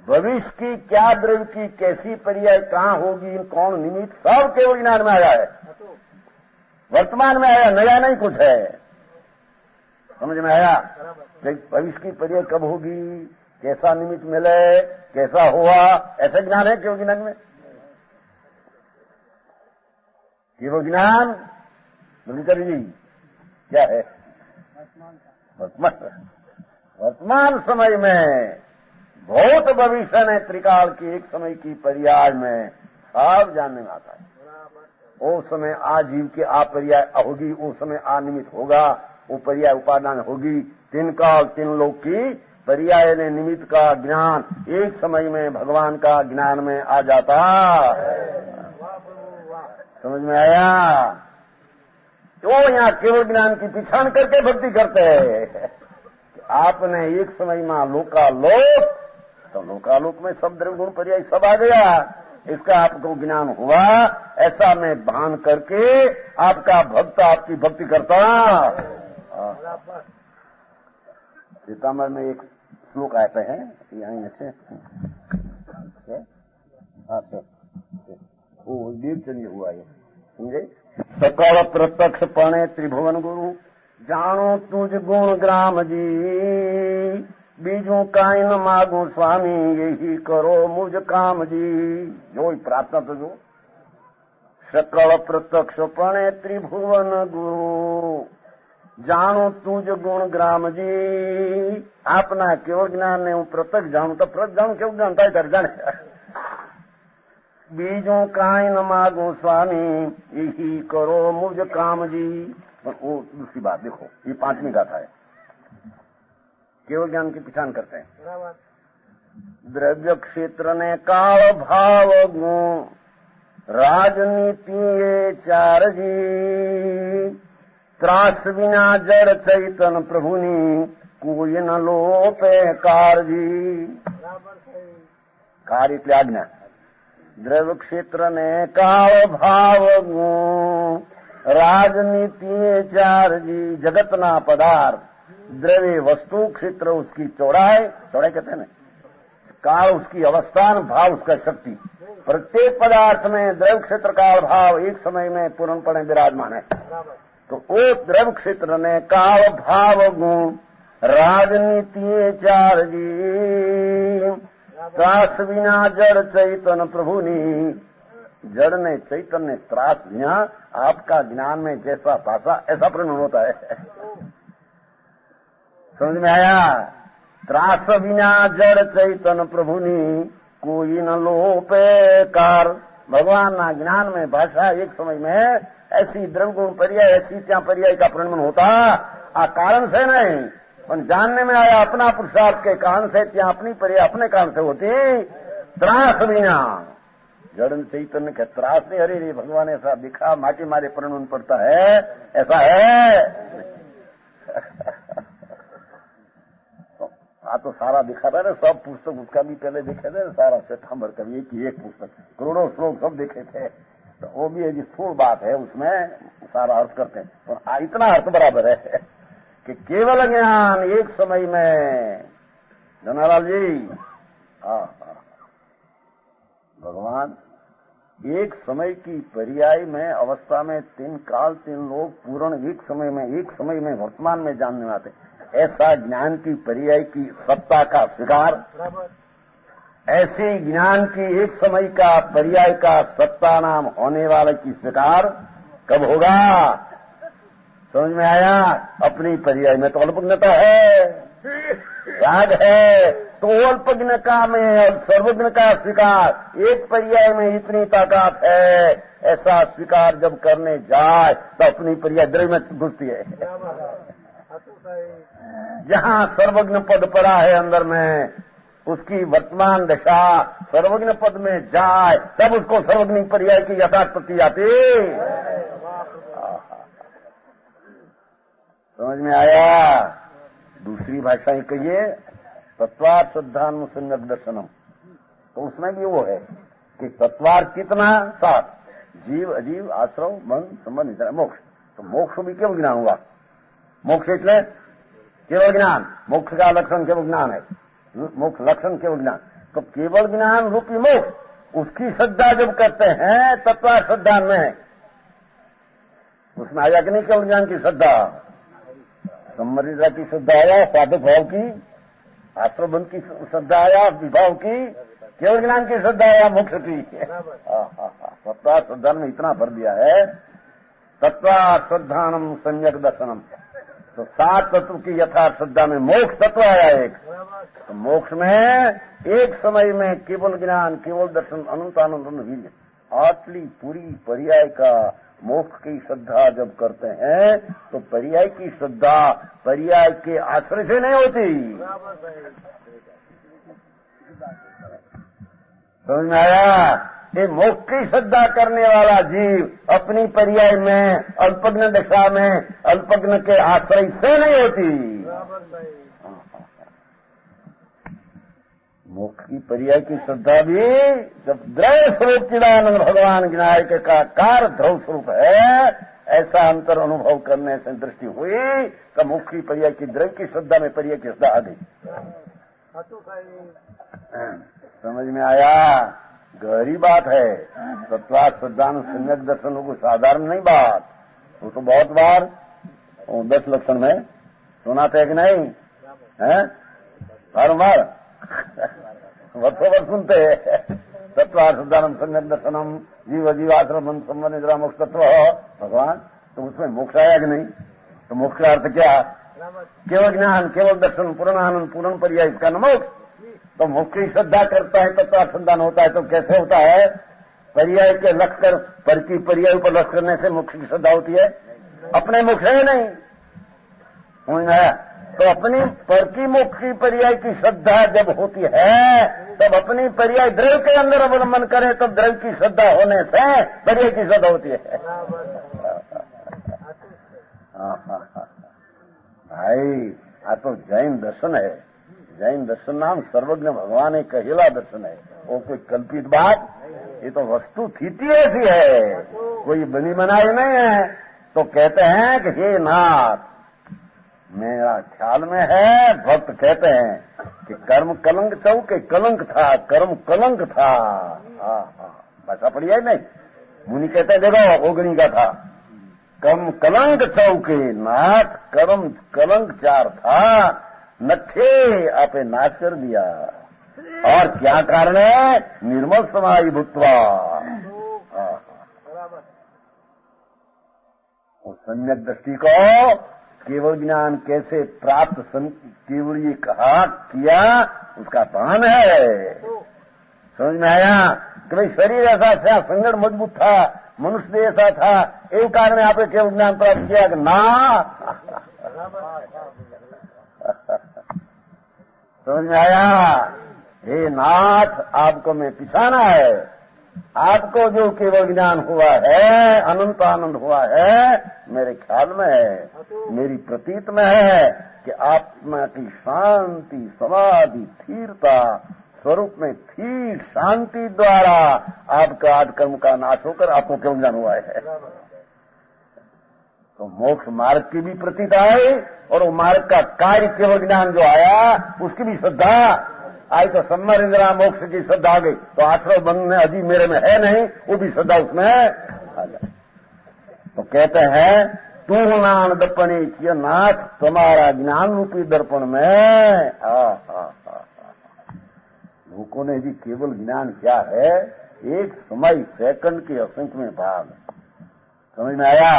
भविष्य की क्या द्रव्य की कैसी पर्याय कहाँ होगी, कौन निमित्त, सब केवल ज्ञान में आया है, वर्तमान में आया, नया नहीं कुछ है। समझ में आया? भविष्य की पर्याय कब होगी, कैसा निमित्त मिले, कैसा हुआ, ऐसा ज्ञान है केवल ज्ञान में। केवल ज्ञान रविकर जी क्या है? वर्तमान समय में भूत भविष्य ने त्रिकाल की एक समय की पर्याय में सब जानने में आता है। वो समय आ जीव की आ पर्याय होगी, वो समय आ निमित्त होगा, वो पर्याय उपादान होगी। तीन काल तीन लोक की पर्याय ने निमित्त का ज्ञान एक समय में भगवान का ज्ञान में आ जाता। समझ में आया? तो यहाँ केवल ज्ञान की पिछाड़ करके भक्ति करते हैं। आपने एक समय में लोकालोक, तो लोकालोक में सब द्रव्य गुण पर्याय सब आ गया, इसका आपको ज्ञान हुआ, ऐसा मैं भान करके आपका भक्त आपकी भक्ति करता। सीतामढ़ में एक श्लोक आते हैं यहाँ से वो देवचंद हुआ है, समझे। सकल प्रत्यक्ष पणे त्रिभुवन गुरु, जानो तुझ गुण ग्राम जी, बीजू काई न मागू स्वामी, यही करो मुझ काम जी। जो प्रार्थना तो जो सकल प्रत्यक्ष पणे त्रिभुवन गुरु, जानो तुझ गुण ग्राम जी। आपना केवल ज्ञान ने हूँ प्रत्यक्ष जाणू, तो प्रत्यक्ष जाणू केवल जानता है तर जाने। बीजों काई न मागो स्वामी, यही करो मुझ काम जी। वो दूसरी बात देखो, ये 5वीं गाथा है। केवल ज्ञान की पहचान करते हैं। द्रव्य क्षेत्र ने काल भाव गुण, राजनीति ये 4 जी। त्रास बिना जड़ चैतन प्रभुनी, कोई न लोपे कार जी। कार्य की आज्ञा। द्रव्य क्षेत्र ने काल भाव गुण, राजनीति 4 जी। जगत ना पदार्थ, द्रव्य वस्तु, क्षेत्र उसकी चौड़ाई कहते हैं ना, काल उसकी अवस्थान, भाव उसका शक्ति। प्रत्येक पदार्थ में द्रव्य क्षेत्र काल भाव एक समय में पूर्णपणे विराजमान है। तो वो द्रव्य क्षेत्र ने काल भाव गुण, राजनीति 4 जी। त्रास बिना जड़ चैतन प्रभुनी, जड़ ने चैतन्य ने त्रास बिना आपका ज्ञान में जैसा पासा ऐसा परिणाम होता है। समझ में आया। त्रास बिना जड़ चैतन प्रभुनी, कोई न लोपे कार। भगवान ना ज्ञान में भाषा एक समय में ऐसी द्रव्य गुण पर्याय, ऐसी त्या पर्याय का परिणाम होता, आ कारण से नहीं, पर जानने में आया अपना पुरुषार्थ के कारण से, त्या अपनी पर्याय अपने कारण से होती। त्रास बिना जड़ चैतन्य के त्रास नहीं। अरे रे भगवान ऐसा दिखा, माटी मारे परिणाम पड़ता है, ऐसा है। तो सारा दिखा रहा है, सब पुस्तक उसका भी पहले देखे थे, सारा श्वेतांबर का भी एक पुस्तक, करोड़ों श्लोक सब देखे थे। तो वो भी एक स्थूल बात है, उसमें सारा अर्थ करते हैं, और इतना अर्थ बराबर है कि केवल ज्ञान एक समय में। जनालाल जी, भगवान एक समय की पर्याय में अवस्था में 3 काल 3 लोग पूर्ण एक समय में वर्तमान में जानने आते। ऐसा ज्ञान की पर्याय की सत्ता का स्वीकार, ऐसे ज्ञान की एक समय का पर्याय का सत्ता नाम होने वाले की स्वीकार कब होगा? समझ में आया? अपनी पर्याय में तो अल्पज्ञता है, याद है? तो अल्पज्ञता में और सर्वज्ञ का स्वीकार, एक पर्याय में इतनी ताकत है, ऐसा स्वीकार जब करने जाए तो अपनी पर्याय द्रव्य में घुसती है। जहां सर्वज्ञ पद पड़ा है अंदर में, उसकी वर्तमान दशा सर्वज्ञ पद में जाए तब उसको सर्वज्ञ पर्याय की यथार्थपति आती। समझ में आया? दूसरी भाषाएं कहिए, तत्वार श्रद्धान सम्यक दर्शनम, तो उसमें भी वो है कि तत्वार कितना 7, जीव अजीव आश्रव मन संबंध मोक्ष। तो मोक्ष भी केवल ज्ञान हुआ। मोक्ष इसलिए केवल ज्ञान, मोक्ष का लक्षण केवल ज्ञान है, मोक्ष लक्षण केवल ज्ञान। तो केवल ज्ञान रूपी मोक्ष, उसकी श्रद्धा जब करते हैं तत्वार श्रद्धा में, उसमें आया कि नहीं केवल ज्ञान की श्रद्धा? सम्मरिता की श्रद्धा आया, साधक भाव की, आश्रबंध की श्रद्धा आया, विभाव की, केवल ज्ञान की श्रद्धा आया, मोक्ष की। तत्वार श्रद्धा में इतना भर दिया है, तत्वार श्रद्धानम सम्यक दर्शनम। तो 7 तत्व की यथार्थ श्रद्धा में मोक्ष तत्व आया एक। तो मोक्ष में एक समय में केवल ज्ञान, केवल दर्शन, अनंत आनंद, आटली पूरी पर्याय का मोक्ष की श्रद्धा जब करते हैं तो पर्याय की श्रद्धा पर्याय के आश्रय से नहीं होती। समझ में आया? ये मोक्ष की श्रद्धा करने वाला जीव अपनी पर्याय में, अल्पज्ञ दशा में, अल्पज्ञ के आश्रय से नहीं होती। मोक्ष की पर्याय की श्रद्धा भी जब द्रव्य स्वरूप चिदानंद भगवान विनायक का कार ध्रुव स्वरूप है, ऐसा अंतर अनुभव करने से दृष्टि हुई तो मुख्य पर्याय की द्रव्य की श्रद्धा में पर्याय की श्रद्धा आ गई। समझ में आया? गहरी बात है। तत्वात श्रद्धानु सम्यक दर्शन को साधारण नहीं बात। वो तो बहुत बार 10 लक्षण में सुनाते कि नहीं है? हर बार वर्षों सुनते तत्वात श्रद्धानम सम्यक दर्शनम जीव जीवाश्रम संबंध निद्रा मोक्ष तत्व भगवान। तो उसमें मोक्ष आया कि नहीं? तो मोक्ष का अर्थ क्या? केवल ज्ञान, केवल दर्शन, पूर्ण आनंद, पूर्ण पर्याय, इसका न मोक्ष। तो मोक्ष की श्रद्धा करता है तत्वात श्रद्धान होता है। तो कैसे होता है? पर्याय के लक्ष्य कर, पर की पर्याय पर लक्ष्य करने से मोक्ष की श्रद्धा होती है। अपने मोक्ष है नहीं, समझ में आया? तो अपनी पर की मोक्ष की पर्याय की श्रद्धा जब होती है तब अपनी पर्याय द्रव्य के अंदर अवलंबन करें तो द्रव्य की श्रद्धा होने से पर्याय की श्रद्धा होती है। भाई आ तो जैन दर्शन है। जैन दर्शन नाम सर्वज्ञ भगवान एक कहेला दर्शन है। वो कोई कल्पित बात, ये तो वस्तु स्थिति ऐसी है, कोई बनी बनाई नहीं है। तो कहते हैं कि हे नाथ, मेरा ख्याल में है, भक्त कहते हैं कि कर्म कलंक चौके कलंक था, कर्म कलंक था। भाषा पड़ी है नहीं? मुनि कहते हैं देखो ओगनी का था, कर्म कलंक चौके नाथ, कर्म कलंक 4 था, नथे आपे नाश कर दिया। और क्या कारण है? निर्मल समाधि भूतवा। उस सम्यक दृष्टि को केवल ज्ञान कैसे प्राप्त, केवल ये कहा किया, उसका पान है। समझ में आया कि भाई शरीर ऐसा था, संगठ मजबूत था, मनुष्य ऐसा था, एक कारण आपने केवल ज्ञान प्राप्त किया कि ना। समझ में आया? हे नाथ, आपको मैं पिछाना है। आपको जो केवल ज्ञान हुआ है, अनंत आनंद हुआ है, मेरे ख्याल में है, मेरी प्रतीत में है कि आत्मा की शांति, समाधि, स्थिरता स्वरूप में थी शांति द्वारा आपका आद कर्म का नाश होकर आपको केवल ज्ञान हुआ है। तो मोक्ष मार्ग की भी प्रतीत आई और वो मार्ग का कार्य केवल ज्ञान जो आया उसकी भी श्रद्धा आई। तो सम्मर इंदिरा मोक्ष की श्रद्धा आ गई। तो आश्रय बंध में अभी मेरे में है नहीं, वो भी श्रद्धा उसमें आ जाए। तो कहते हैं तू नान दर्पणे किया नाथ, तुम्हारा ज्ञान रूपी दर्पण में लोगों ने भी केवल ज्ञान क्या है? एक समय सेकंड के असंख्य में भाग। समझ में आया?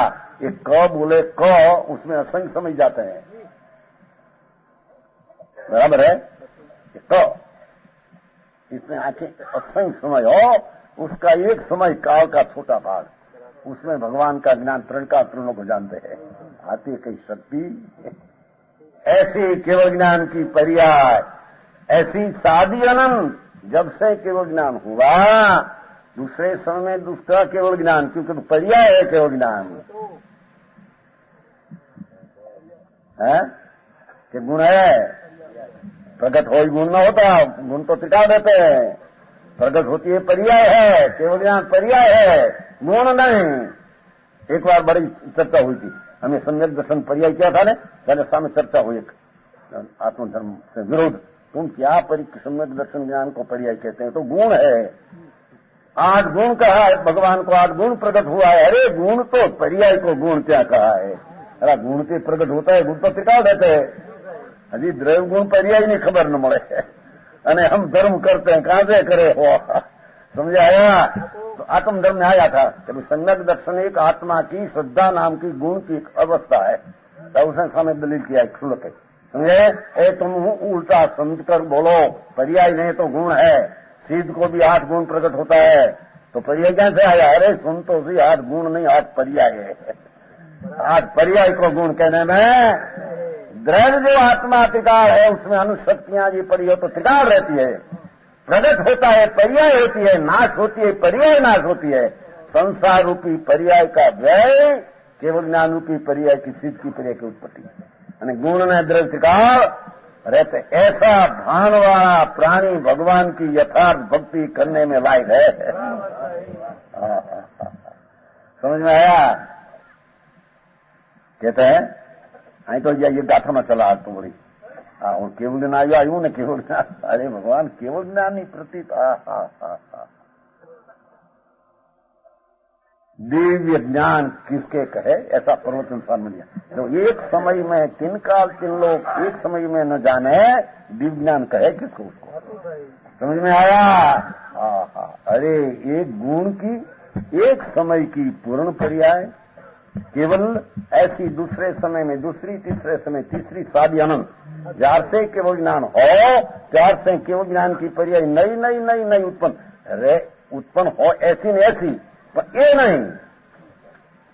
एक क बोले क, उसमें असंख्य समझ जाते हैं। बराबर है? क इसमें आंखें असंख्य समय हो, उसका एक समय काल का छोटा भाग, उसमें भगवान का ज्ञान तृण का तृणों को जानते हैं। आती कई शक्ति ऐसी केवल ज्ञान की पर्याय, ऐसी शादी अनंत। जब से केवल ज्ञान हुआ, दूसरे समय में दूसरा केवल ज्ञान, क्योंकि तो पर्याय है केवल ज्ञान है कि गुण है। प्रकट हो गुण न होता, गुण तो टिका देते हैं। प्रकट होती है पर्याय है, केवल ज्ञान पर्याय है, गुण नहीं। एक बार बड़ी चर्चा हुई थी, हमें सम्यक दर्शन पर्याय क्या था ने, पहले सामने चर्चा हुई आत्मधर्म से विरोध। तुम क्या सम्यक दर्शन ज्ञान को पर्याय कहते हैं? तो गुण है। 8 गुण कहा है भगवान को, 8 गुण प्रकट हुआ है। अरे गुण तो पर्याय को गुण क्या कहा है? अरे गुण के प्रकट होता है, गुण तो टिका देते हैं। अभी द्रव्य गुण पर्याय नहीं खबर न મળે અને हम धर्म करते हैं, कहां से करे हो? समझ आया? तो आत्म धर्म में आया था कि सम्यक दर्शन एक आत्मा की श्रद्धा नाम की गुण की एक अवस्था है। तो उसने सामने दलील किया खुल के, समझे? ए तुम उल्टा समझ कर बोलो, पर्याय नहीं तो गुण है। सिद्ध को भी 8 गुण प्रकट होता है, तो पर्याय कैसे आया? अरे सुन तो सी, 8 गुण नहीं 8 पर्याय है। 8 पर्याय को गुण कहने में द्रव्य जो आत्मा त्रिकाल है उसमें अनुशक्तियां जी पड़ी हो तो त्रिकाल रहती है। प्रकट होता है पर्याय होती है, नाश होती है पर्याय नाश होती है। संसार रूपी पर्याय का व्यय केवल ज्ञान रूपी पर्याय की सिद्ध की पर्याय की उत्पत्ति है। गुण ने द्रव्य त्रिकाल रहते। ऐसा भान वाला प्राणी भगवान की यथार्थ भक्ति करने में लायक है। समझ में आया? कहते हैं आई तो ये गाथा में चला तो बड़ी और केवल ज्ञान आयु ने केवल ज्ञान, अरे भगवान केवल ज्ञान ही प्रतीत दिव्य ज्ञान किसके कहे, ऐसा प्रवचन सामने लिया। तो एक समय में तीन काल तीन लोग एक समय में न जाने दिव्य ज्ञान कहे किसको, उसको समझ में आया। अरे एक गुण की एक समय की पूर्ण पर्याय केवल ऐसी दूसरे समय में दूसरी, तीसरे समय तीसरी, शादी अनंत जार से केवल ज्ञान हो, चार से केवल ज्ञान की पर्याय नई नई नई नई उत्पन्न हो, ऐसी न ऐसी, पर ये नहीं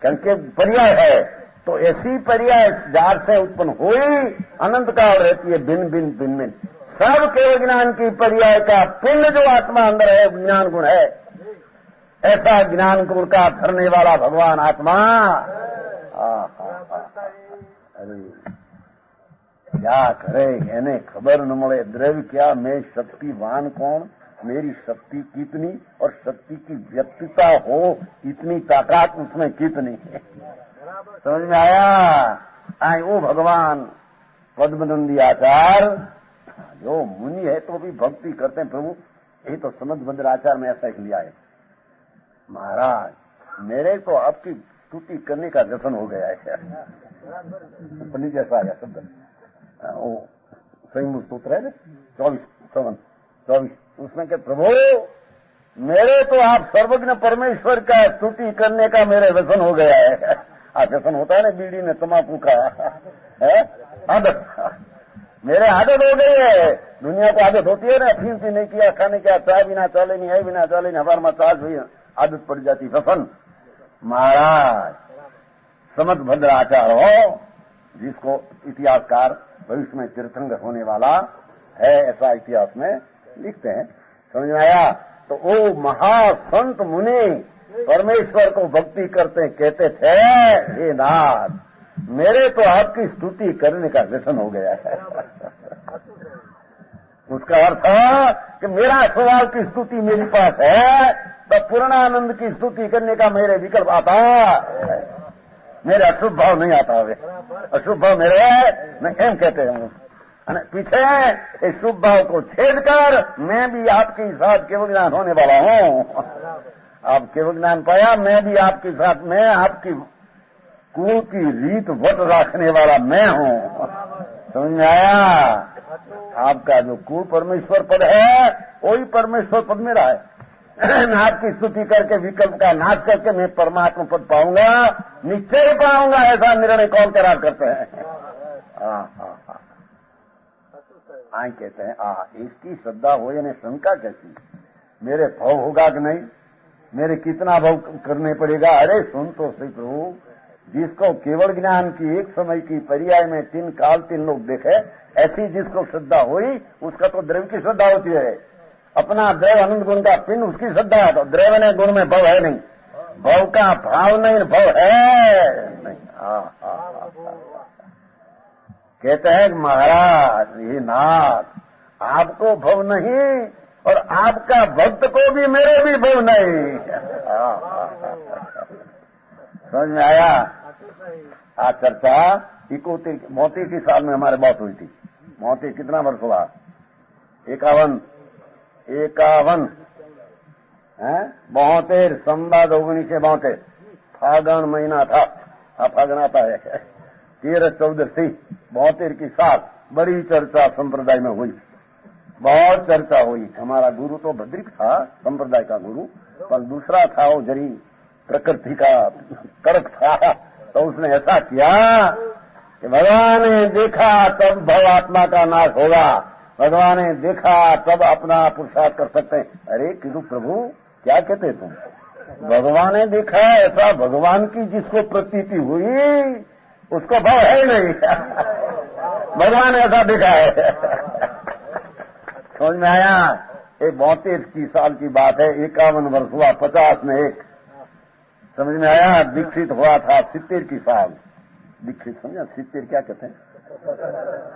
क्योंकि पर्याय है तो ऐसी पर्याय जार से उत्पन्न हुई अनंत काल रहती है, भिन्न भिन्न भिन्न भिन्न सब केवल ज्ञान की पर्याय का पिंड जो आत्मा अंदर है ज्ञान गुण है, ऐसा ज्ञान गुण का धरने वाला भगवान आत्मा। अरे क्या करे એને खबर न મળે, द्रव्य क्या, मैं शक्तिवान कौन, मेरी शक्ति कितनी और शक्ति की व्यक्तिता हो इतनी ताकत उसमें कितनी है, समझ में आया। आई वो भगवान पद्मनंदी आचार्य जो मुनि है तो भी भक्ति करते हैं प्रभु, यही तो समझ भद्र आचार्य में ऐसा लिया है। महाराज मेरे तो आपकी स्तुति करने का व्यसन हो गया है, पंडित जैसा आया शब्द वो संयुक्त सूत्र है 24 उसमें के प्रभु मेरे तो आप सर्वज्ञ परमेश्वर का स्तुति करने का मेरे व्यसन हो गया है। व्यसन होता है ना बीड़ी ने तम्बाकू का है आदत, मेरे आदत हो गई है। दुनिया को आदत होती है ना, अफीम पी नहीं किया, खाने क्या, चाय बिना चले नहीं, है बिना चले नहीं, हमारे मसाज हुई आदत पड़ जाती व्यसन। महाराज समझ भद्र आचार हो जिसको इतिहासकार भविष्य में तीर्थंकर होने वाला है ऐसा इतिहास में लिखते हैं, समझ में आया। तो वो महासंत मुनि परमेश्वर को भक्ति करते कहते थे हे नाथ मेरे तो आपकी स्तुति करने का व्यसन हो गया है। उसका अर्थ कि मेरा स्वभाव की स्तुति मेरे पास है तो पूर्णानंद की स्तुति करने का मेरे विकल्प आता, मेरे अशुभ भाव नहीं आता वे अशुभ भाव मेरे मैं एम कहते हूँ पीछे इस शुभ भाव को छेद कर मैं भी आपके साथ केवल ज्ञान होने वाला हूँ। आप केवल ज्ञान पाया, मैं भी आपके साथ, मैं आपकी कुल की रीत वट रखने वाला मैं हूँ, समझ में आया। आपका जो कुल परमेश्वर पद है वही परमेश्वर पद मेरा है। आपकी स्तुति करके विकल्प का नाश करके मैं परमात्मा पद पाऊंगा, निश्चय पाऊंगा, ऐसा निर्णय कौन करार करते हैं। आई कहते हैं इसकी श्रद्धा हो यानी शंका कैसी, मेरे भाव होगा कि नहीं, मेरे कितना भाव करने पड़ेगा। अरे सुन तो सही प्रभु, जिसको केवल ज्ञान की एक समय की पर्याय में तीन काल तीन लोग देखे ऐसी जिसको श्रद्धा हुई उसका तो द्रव्य की श्रद्धा होती है। अपना द्रव्य आनंद गुण का पिंड उसकी श्रद्धा है, तो द्रव्य ने गुण में भव है नहीं, भव का भाव नहीं, भव है नहीं। कहते हैं महाराज ये नाथ आपको भव नहीं और आपका भक्त को भी मेरे भी भव नहीं। समझ में आया। आज चर्चा 72 साल में हमारे बात हुई थी। 72 कितना वर्ष हुआ, 51 है 72 संवाद 1972 फागण महीना था, फागण आता है 13-14 थी 72 की साल बड़ी चर्चा संप्रदाय में हुई, बहुत चर्चा हुई। हमारा गुरु तो भद्रिक था संप्रदाय का गुरु, पर दूसरा था वो जरी प्रकृति का तर्क था, तो उसने ऐसा किया कि भगवान ने देखा तब भव आत्मा का नाश होगा, भगवान ने देखा तब अपना पुरुषार्थ कर सकते हैं। अरे किंतु प्रभु क्या कहते तुम, भगवान ने देखा ऐसा भगवान की जिसको प्रतीति हुई उसको भाव है नहीं। भगवान ने ऐसा देखा है। समझ में आया। एक 32 की साल की बात है, 51 वर्ष हुआ, 50 में एक, समझ में आया। दीक्षित हुआ था 70 की साल, दीक्षित समझा 70 क्या कहते हैं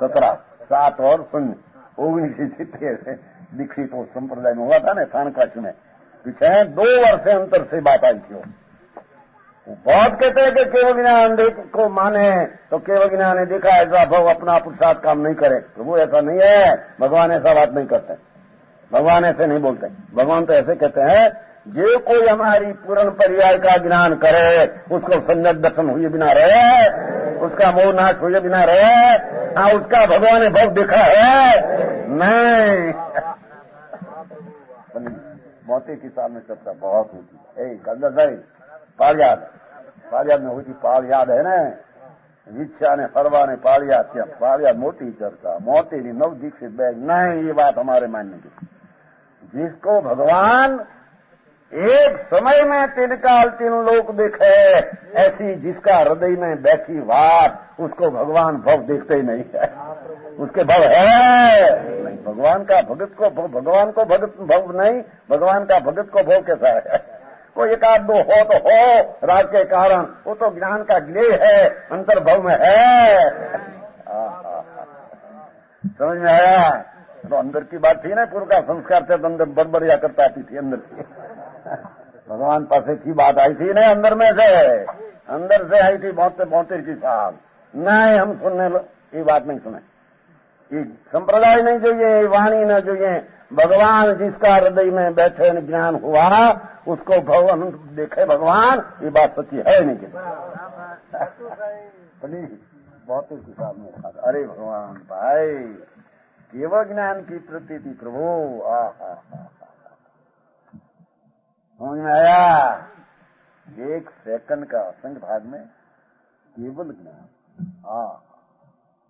17 7 और 0 1970 दीक्षित हो संप्रदाय में हुआ था ना थानकाश में, पीछे 2 वर्ष अंतर से बात आई थी। बहुत कहते हैं कि केवल ज्ञान को माने तो केवल ज्ञान ने देखा ऐसा भाव अपना पुरुषार्थ काम नहीं करे। प्रभु ऐसा नहीं है, भगवान ऐसा बात नहीं करते, भगवान ऐसे नहीं बोलते। भगवान तो ऐसे कहते हैं जो कोई हमारी पूर्ण पर्याय का ज्ञान करे उसको सम्यक दर्शन हुए बिना रहे, उसका मोह नाश हुए बिना रहे। हाँ, उसका भगवान ने भव देखा है नहीं। मोती की साल में चर्चा बहुत होती है। कंदर भाई पालियाद में हुई थी, पालियाद है ना, विच्छा ने फरवा ने पालियाद क्या पालियाद मोटी चर्चा, मोती नव दीक्षित बैग नहीं, ये बात हमारे मानने की। जिसको भगवान एक समय में 3 काल 3 लोक देखे, ऐसी जिसका हृदय में बैठी बात उसको भगवान भव देखते ही नहीं है, उसके भव है नहीं। भगवान का भगत को भगवान को भगत भव नहीं, भगवान का भगत को भव कैसा है? कोई एक आध दो हो तो हो राज के कारण, वो तो ज्ञान का ज्ञेय है, अंतर्भव में है। समझ में आया? तो अंदर की बात थी ना, पूर्व का संस्कार थे तो अंदर बड़बड़िया करता आती थी अंदर की। भगवान पास की बात आई थी ना, अंदर में से, अंदर से आई थी बहुत की साहब। नहीं, हम सुनने ये बात नहीं सुने, ये संप्रदाय नहीं चाहिए, वाणी न चाहिए। भगवान जिसका हृदय में बैठे ज्ञान हुआ उसको भगवान देखे भगवान, ये बात सच्ची है नहीं। बहुत की साहब में अरे भगवान भाई केवल ज्ञान की प्रतीति प्रभु। समझ में आया? 1 सेकंड का असंख्य भाग में केवल ज्ञान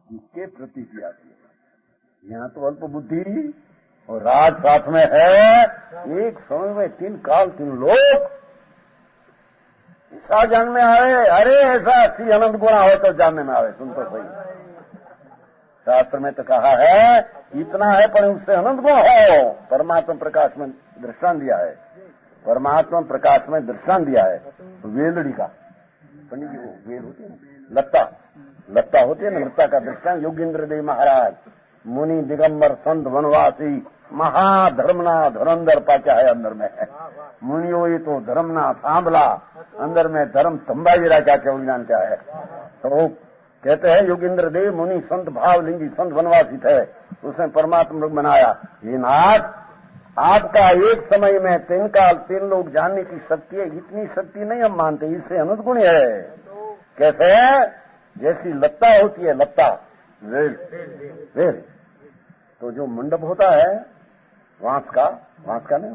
इसके प्रतीति आती है। यहाँ तो अल्प बुद्धि और राज साथ में है। एक समय में 3 काल 3 लोक ऐसा जान में आवे। अरे ऐसा अच्छी अनंत गुणा हो तो जानने में आवे। सुन तो सही, शास्त्र में तो कहा है इतना है पर उससे अनंत गुण हो। परमात्मा प्रकाश में दृष्टांत दिया है, परमात्मा प्रकाश में दृष्टांत दिया है वेलड़ी का। पंडित जी वो वेल होती है लत्ता होती है ना, लत्ता का दृष्टांत योगेंद्र देव महाराज मुनि दिगंबर संत वनवासी महाधर्मना धुरंधर पाचा है अंदर में है। मुनियो ये तो धर्मना सांभला, अंदर में धर्म संभाजीरा क्या विज्ञान क्या है। तो कहते हैं योगेंद्र देव मुनि संत भावलिंगी संत वनवासी थे, उसने परमात्मा बनाया। ये नाथ आपका एक समय में 3 काल 3 लोग जानने की शक्ति है। इतनी शक्ति नहीं हम मानते, इससे अनुगुण है। कैसे? जैसी लत्ता होती है, लत्ता वेल तो जो मंडप होता है बांस का नहीं,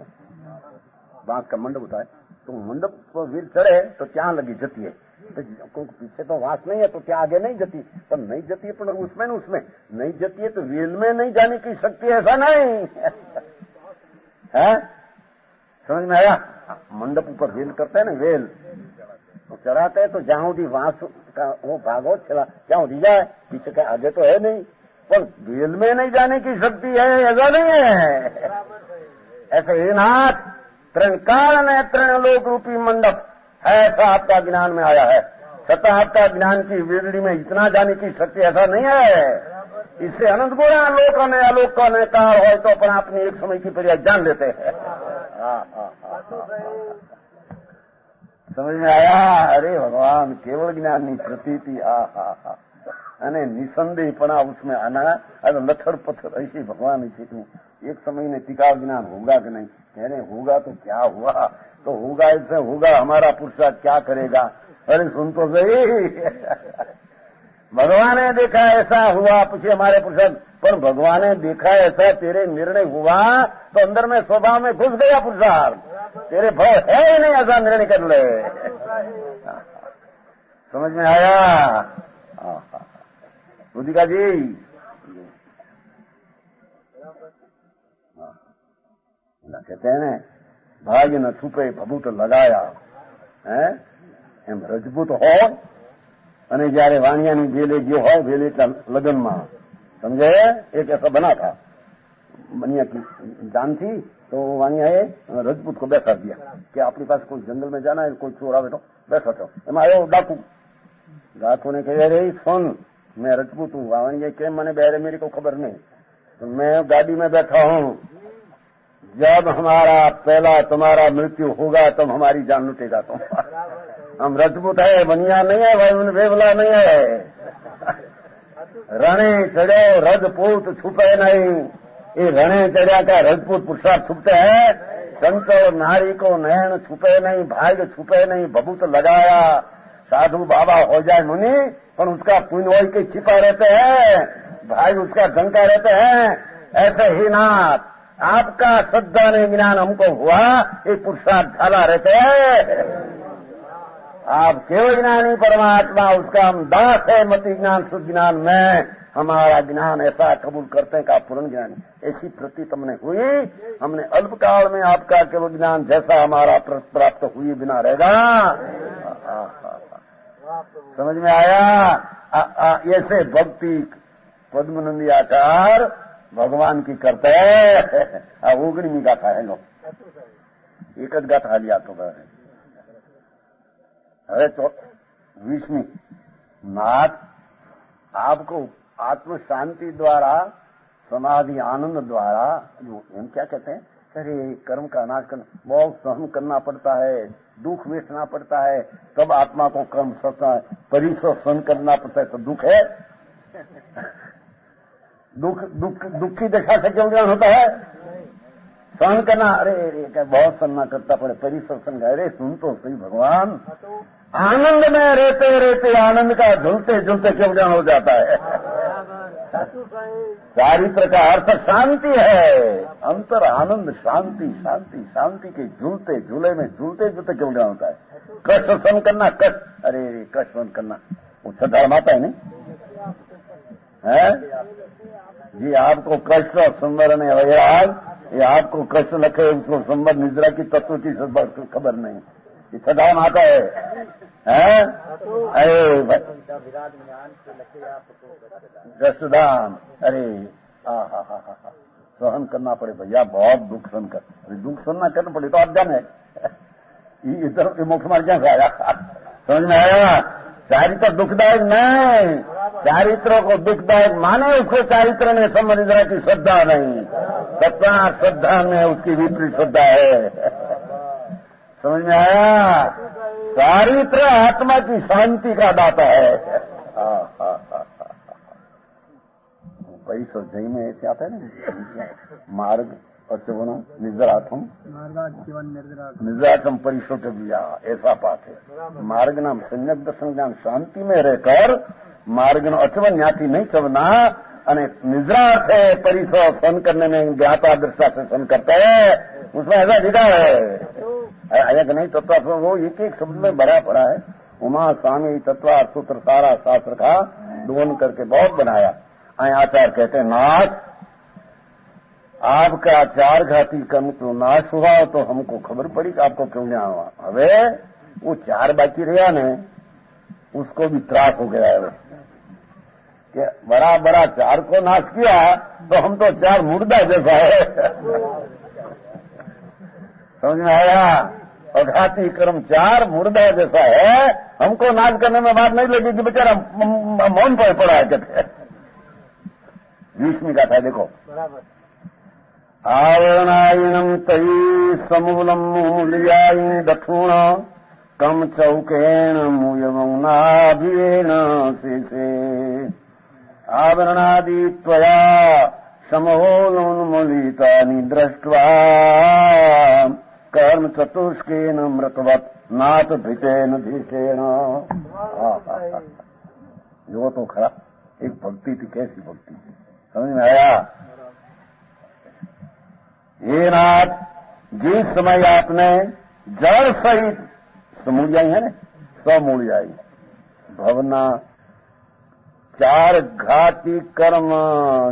बांस का मंडप होता है, तो मंडप पर वेल चढ़े तो क्या लगी जती है, तो पीछे तो वास नहीं है तो क्या आगे नहीं जती, पर नहीं जती है पर उसमें नहीं जती है तो वेल में नहीं जाने की शक्ति, ऐसा नहीं है। समझ में आया? मंडप ऊपर वेल करते हैं ना, वेल तो चढ़ाते हैं तो जहां भी वास का वो भागो चला जहां दी जाए, पीछे के आगे तो है नहीं, पर वेल में नहीं जाने की शक्ति है, ऐसा नहीं है। ऐसे ही नाथ 3 काल ने 3 लोक रूपी मंडप ऐसा आपका ज्ञान में आया है। सत्ता आपका ज्ञान की वेलड़ी में इतना जाने की शक्ति ऐसा नहीं है। इससे अनंत गुणा लोक ने अलोक ने काल हो तो अपना अपनी एक समय की पर्याय जान लेते हैं। समझ में आया? अरे भगवान केवल ज्ञान की प्रतीति अने निसंदेहपना उसमें आना। अरे लथड़ पत्थर ऐसी भगवान एक समय ने टिकाव ज्ञान होगा कि नहीं? कह रहे होगा तो क्या हुआ, तो होगा इससे होगा, हमारा पुरुषार्थ क्या करेगा? अरे सुन तो सही भगवान ने देखा ऐसा हुआ, पूछे हमारे पुरुषार्थ, पर भगवान ने देखा ऐसा तेरे निर्णय हुआ तो अंदर में स्वभाव में घुस गया पुरुषार्थ, तेरे भाव है नहीं, ऐसा निर्णय कर ले। समझ में आया? बुद्धिका जी कहते हैं ना, भाग्य न छुपे भभूत लगाया है एम रजपूत हो અને જયારે વાણિયાની વેલે ગયો હોય વેલેટના લગ્નમાં સમજે એક ऐसा बना था बनिया की जान थी तो वाणियाए रजपूत को बैठा दिया कि अपने पास कोई जंगल में जाना है, कोई चोर आवे तो बैठो तो एम आयो डाकू ने कहे अरे सुन मैं रजपूत हूँ। वाणिया के मैंने बहरे मेरी को खबर नहीं, तो मैं गाड़ी में बैठा हूँ, जब हमारा पहला तुम्हारा मृत्यु होगा तब हमारी जान लुटेगा तुम। हम रजपूत है, बनिया नहीं है भाई, उन वेवला नहीं है। रणे चढ़ो रजपूत छुपे नहीं, ये रणे चढ़िया का रजपूत पुरुषार्थ छुपते हैं। संत नारी को नयन छुपे नहीं, भाग्य छुपे नहीं, भभूत लगाया साधु बाबा हो जाए मुनि, पर उसका पुण्य वही के छिपा रहते हैं, भाई उसका ढंका रहते हैं। ऐसे ही नाथ आपका श्रद्धा ने ज्ञान हमको हुआ, ये पुरुषार्थ झाला रहते हैं। आप केवल ज्ञानी परमात्मा, उसका हम दास है। मति ज्ञान शुद्ध ज्ञान में हमारा ज्ञान ऐसा कबूल करते हैं कि आप पूर्ण ज्ञानी। ऐसी प्रतीत हमने हुई, हमने अल्पकाल में आपका केवल ज्ञान जैसा हमारा प्राप्त हुई बिना रहेगा। समझ में आया? ऐसे भक्ति पद्मनंदी आचार भगवान की करते हैं। ओगणी गाथा है लोग, एक गाथा लिया तो अरे तो 20वीं नाथ आपको आत्म शांति द्वारा, समाधि आनंद द्वारा, जो हम क्या कहते हैं, अरे कर्म का नाश करना, बहुत सहन करना पड़ता है, दुख वेठना पड़ता है, तब आत्मा को कर्म परिसर सहन करना पड़ता है। तो दुख है, दुख की दशा से क्यों ज्ञान होता है? सहन करना, अरे क्या बहुत सहना करता पड़े, परिसर सहन। अरे सुन तो सही भगवान, आनंद में रहते रहते आनंद का झुलते झुलते क्यों ज्ञान हो जाता है? चारित्र का अर्थ शांति है, अंतर आनंद शांति, शांति शांति के झूलते झूले में झूलते झूलते क्यों ज्ञान होता है? कष्ट सहन करना, कष्ट, अरे कष्ट सहन करना वो छठा माता है नहीं है जी। आपको कष्ट और संवर ने वैराग, ये आपको कष्ट लखे, उसको संवर निद्रा की तत्व की खबर नहीं, ये छठा माता है। अरे रसदान, अरे सहन करना पड़े भैया, बहुत दुख सहन कर। अरे दुख सहन ना करना पड़े तो अज्ञान है। इधर मोक्ष मार्ग क्या आया? समझ में आया? चारित्र दुखदायक नहीं, चारित्रों को दुखदायक माने उसको चारित्र में समझना की श्रद्धा नहीं, सत्ता श्रद्धा में उसकी विपरीत श्रद्धा है। समझ में आया? चारित्र आत्मा की शांति का दाता है। वही सोच में ऐसे आता है ना, मार्ग अचवन निजराथम निजराथम परिशोट दिया, ऐसा पाठ है। मार्ग नाम सम्यक दर्शन ज्ञान शांति में रहकर मार्ग न अचवन न्याथी नहीं चवना, અને निजराथ है परिसो सन करने में ज्ञाता दृष्टा से सन करता है, उसमें ऐसा लिखा है। अयक नहीं तत्व वो एक एक शब्द में भरा पड़ा है। उमा स्वामी तत्व सूत्र सारा शास्त्र का दोन करके बहुत बनाया। आचार्य कहते हैं नाथ आपका चार घाती कर्म तो नाश हुआ तो हमको खबर पड़ी कि आपको क्यों नहीं हुआ। हवे वो चार बाकी रहा ने उसको भी त्रास हो गया है कि बड़ा बड़ा चार को नाश किया तो हम तो चार मुर्दा जैसा है। समझ में आया? अघाती कर्म चार मुर्दा जैसा है, हमको नाश करने में बात नहीं लगी कि बेचारा मौन पर पड़ा है। कहते 20वीं गाथा देखो। आवरणायिणम तई समूलम मूल्यायी दक्षुण कम चौकेण मूयमौनाभियेन शेषे आवरणादि त्वया समूलोन्मूलितानि दृष्ट्वा कर्म चतुष्केन मृतवत् नाथ भृतेन धीशेन। जो तो खरा एक भक्ति थी, कैसी भक्ति थी, समझ में आया? ये नाथ जिस समय आपने जड़ सहित समूलियाई है ना, समूलियाई भवना चार घाती कर्म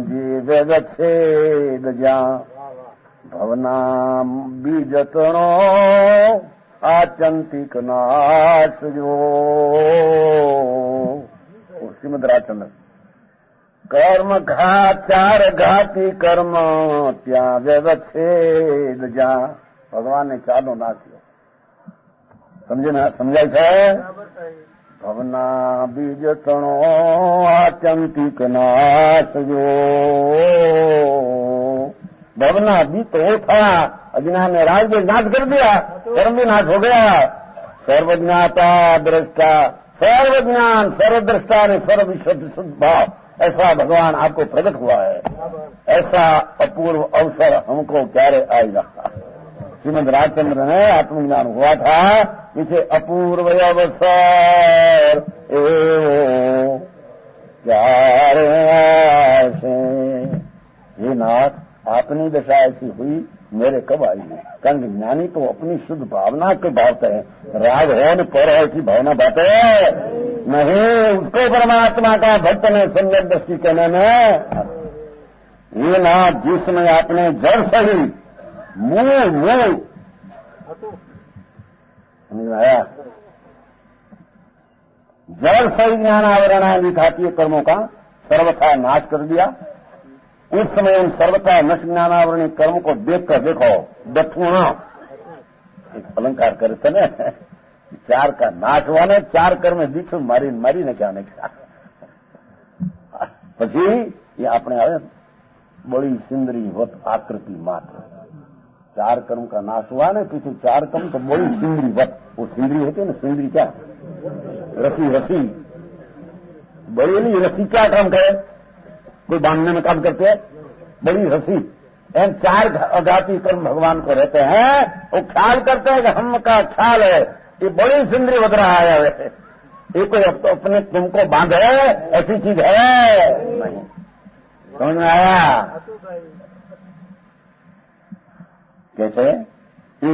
जी वेदछेद जा भवना बीजतणो आचंतिक नाश जो श्रीमद राजचंद्र कर्म घात चार घाती कर्म त्या व्यवच्छेद जा भगवान ने चालो नाश किया। समझे ना? समझाय है? भवना बीज तणो आत्यंतिक नाश जो भवना भी तो था, अज्ञान ने राज भी नाश कर दिया, कर्म भी नाश हो गया, सर्वज्ञाता दृष्टा, सर्वज्ञान, सर्वद्रष्टा ने सर्वविशुद्ध शुद्ध भाव, ऐसा भगवान आपको प्रकट हुआ है। ऐसा अपूर्व अवसर हमको क्यारे आएगा। श्रीमद राजचंद्र ने आत्मज्ञान हुआ था, इसे अपूर्व अवसर एवं क्यारे आए। ये नाथ, अपनी दशा ऐसी हुई, मेरे कब आई है? कारण ज्ञानी तो अपनी शुद्ध भावना के भावते हैं, राग हो न पर ऐसी भावना बातें नहीं। उसको परमात्मा का भक्त ने सम्यक दृष्टि कहने में ये नाथ, जिसमें आपने जड़ सही मूल समझ आया, जड़ सही ज्ञान आवरण विघातीय कर्मों का सर्वथा नाश कर दिया। उस समय उन सर्वथा नष्ट ज्ञानावरणी कर्म को देखकर देखो, दक्षुणा एक अलंकार करे थे ना, चार का नाश हुआ ने, चार कर्म दीक्षु मारी ने क्या नहीं किया। પછી ये આપણે આવે बड़ी सिंदरी वत आकृति मात्र, चार कर्म का नाश हुआ ने, पीछे चार कर्म तो बड़ी सिंदरी वत, वो सिंदरी होती है ना, सिंदरी क्या रसी बड़ी नहीं, रसी क्या काम करे, कोई बांधने में काम करते हैं, बड़ी रसी। एम चार अघाती कर्म भगवान को रहते हैं, वो ख्याल करते हैं कि हम का ख्याल है, ये बड़ी सिंदरी बद रहा है, ये कोई अपने तुमको बांधे ऐसी चीज है नहीं। समझ में आया? कैसे कि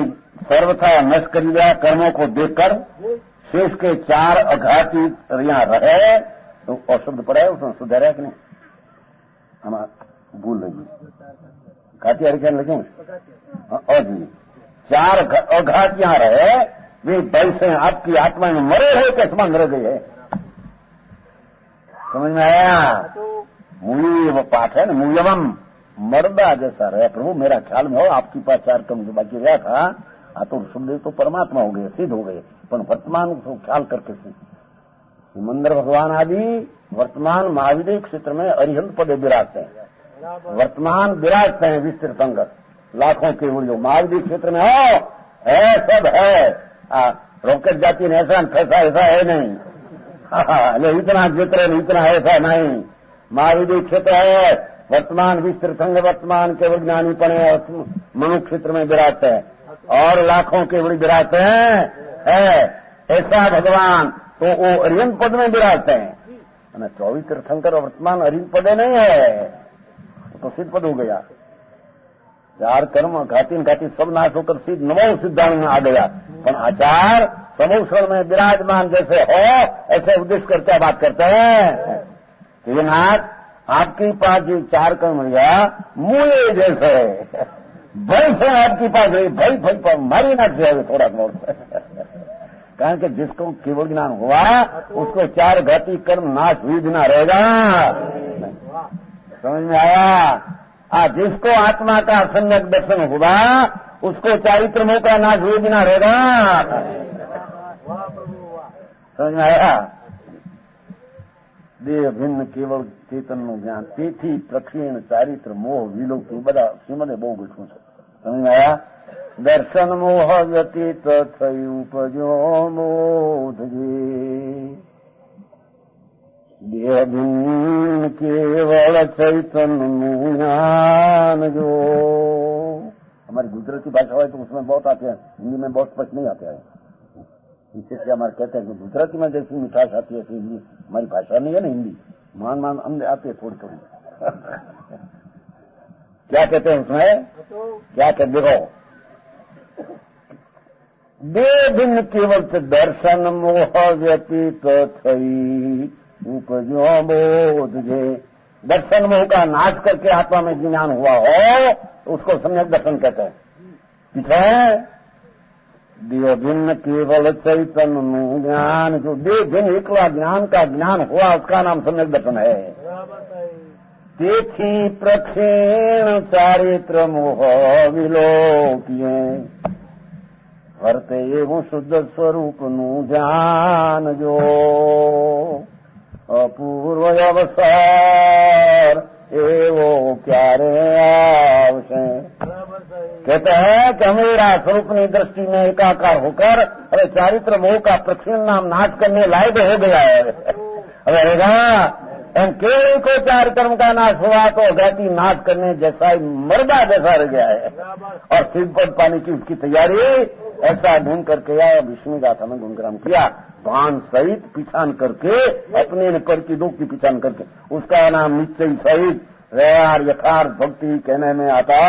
सर्वथा नष्ट कर दिया कर्मों को देखकर, शेष के चार अघाती यहां रहे, तो और शब्द पड़ा है उसमें सुधारा कि नहीं? हम भूल लगी घाटी हरिचन लिखे और जी, चार अघात यहां रहे, वे वैसे आपकी आत्मा में मरे हुए के समान रह गए है। समझ में आया? मूली वो पाठ है ना, मूल्यवम मर्दा जैसा रहे प्रभु, मेरा ख्याल में हो आपके पास चार कम जो बाकी रहा था, तो सुनदेव तो परमात्मा हो गए, सिद्ध हो गए, पर वर्तमान को ख्याल करके सिमंदर भगवान आदि वर्तमान महाविद्य क्षेत्र में अरिहंत पदे विराजते हैं, वर्तमान विराजते हैं विस्तृत अंगत लाखों के वो महाविद्य क्षेत्र में हो है, सब है। रॉकेट जाती है ऐसा ऐसा है नहीं, इतना जित्र इतना ऐसा नहीं, महाविद्य क्षेत्र है, वर्तमान विस्तृत अंग वर्तमान केवल ज्ञानी पड़े मनुष्य क्षेत्र में विराजते हैं, और लाखों केवल विराजते हैं ऐसा भगवान, तो वो अरिहंत पद में विराजते हैं। 24 तीर्थंकर वर्तमान अरिहंत पदे नहीं है, तो सिद्ध पद हो गया। चार कर्म घाती सब नाश होकर सिद्ध नवो सिद्धांत में आ गया। पर आचार समूषण में विराजमान जैसे हो, ऐसे उद्देश्य कर क्या बात करते हैं? ये नाथ, आपके पास जो चार कर्म लिया मूले जैसे भय से आपके पास भय मारी ना चाहिए थोड़ा बहुत, कारण कि जिसको केवल ज्ञान हुआ उसको चार घाती कर्म नाश हुई बिना रहेगा। समझ में आया? जिसको आत्मा का सम्यक दर्शन हुआ उसको चारित्र मोह का नाश हुए बिना रहेगा। समझ में आया? देह भिन्न केवल चेतन નું જ્ઞાન, તેથી પ્રક્ષીણ ચારિત્ર મોહ વિલોકી બધા શ્રીમદે બહુ ગોઠવું છે। સમજ આયા? દર્શન મોહ વ્યતીત થઈ ઉપજો મોધજી, દેહ भिन्न केवल चैतन ज्ञान जो। हमारी गुजराती भाषा है तो उसमें बहुत आते हैं, हिंदी में बहुत स्पष्ट नहीं आते हैं, इससे हमारे कहते हैं कि गुजराती में जैसी मिठास आती है हिंदी हमारी भाषा नहीं है ना, हिंदी मान हमने आती है थोड़ी थोड़ी। क्या कहते हैं उसमें, क्या कहते देखो, देह भिन्न केवल से दर्शन मोह व्यतीत थई उपजो बोध जे। दर्शन मोह का नाश करके आत्मा में ज्ञान हुआ हो तो उसको सम्यक दर्शन कहते हैं। पीछे देह भिन्न केवल चैतन ज्ञान, जो देह भिन्न एकला ज्ञान का ज्ञान हुआ उसका नाम सम्यक दर्शन है। तेथी प्रक्षीण चारित्र मोह विलोकिये, वर्ते एवं शुद्ध स्वरूप नु ज्ञान जो। अपूर्व अवसर एवो क्यारे आवशे। कहते हैं कि मेरा स्वरूप की दृष्टि में एकाकार होकर अरे चारित्र मोह का प्रक्षीण नाम नाश करने लायक हो गया है। अरे केवल को चार कर्म का नाश हुआ तो अज्ञाती नाश करने जैसा ही मर्दा जैसा रह गया है। और शिव पद पाने की उसकी तैयारी ऐसा ढूंढ करके आया, विष्णु गाथा में गुणग्राम किया, भान सहित पिछान करके, अपने न कर की दुख की पिछान करके, उसका नाम निश्चय सहित व्यवहार यथार्थ भक्ति कहने में आता।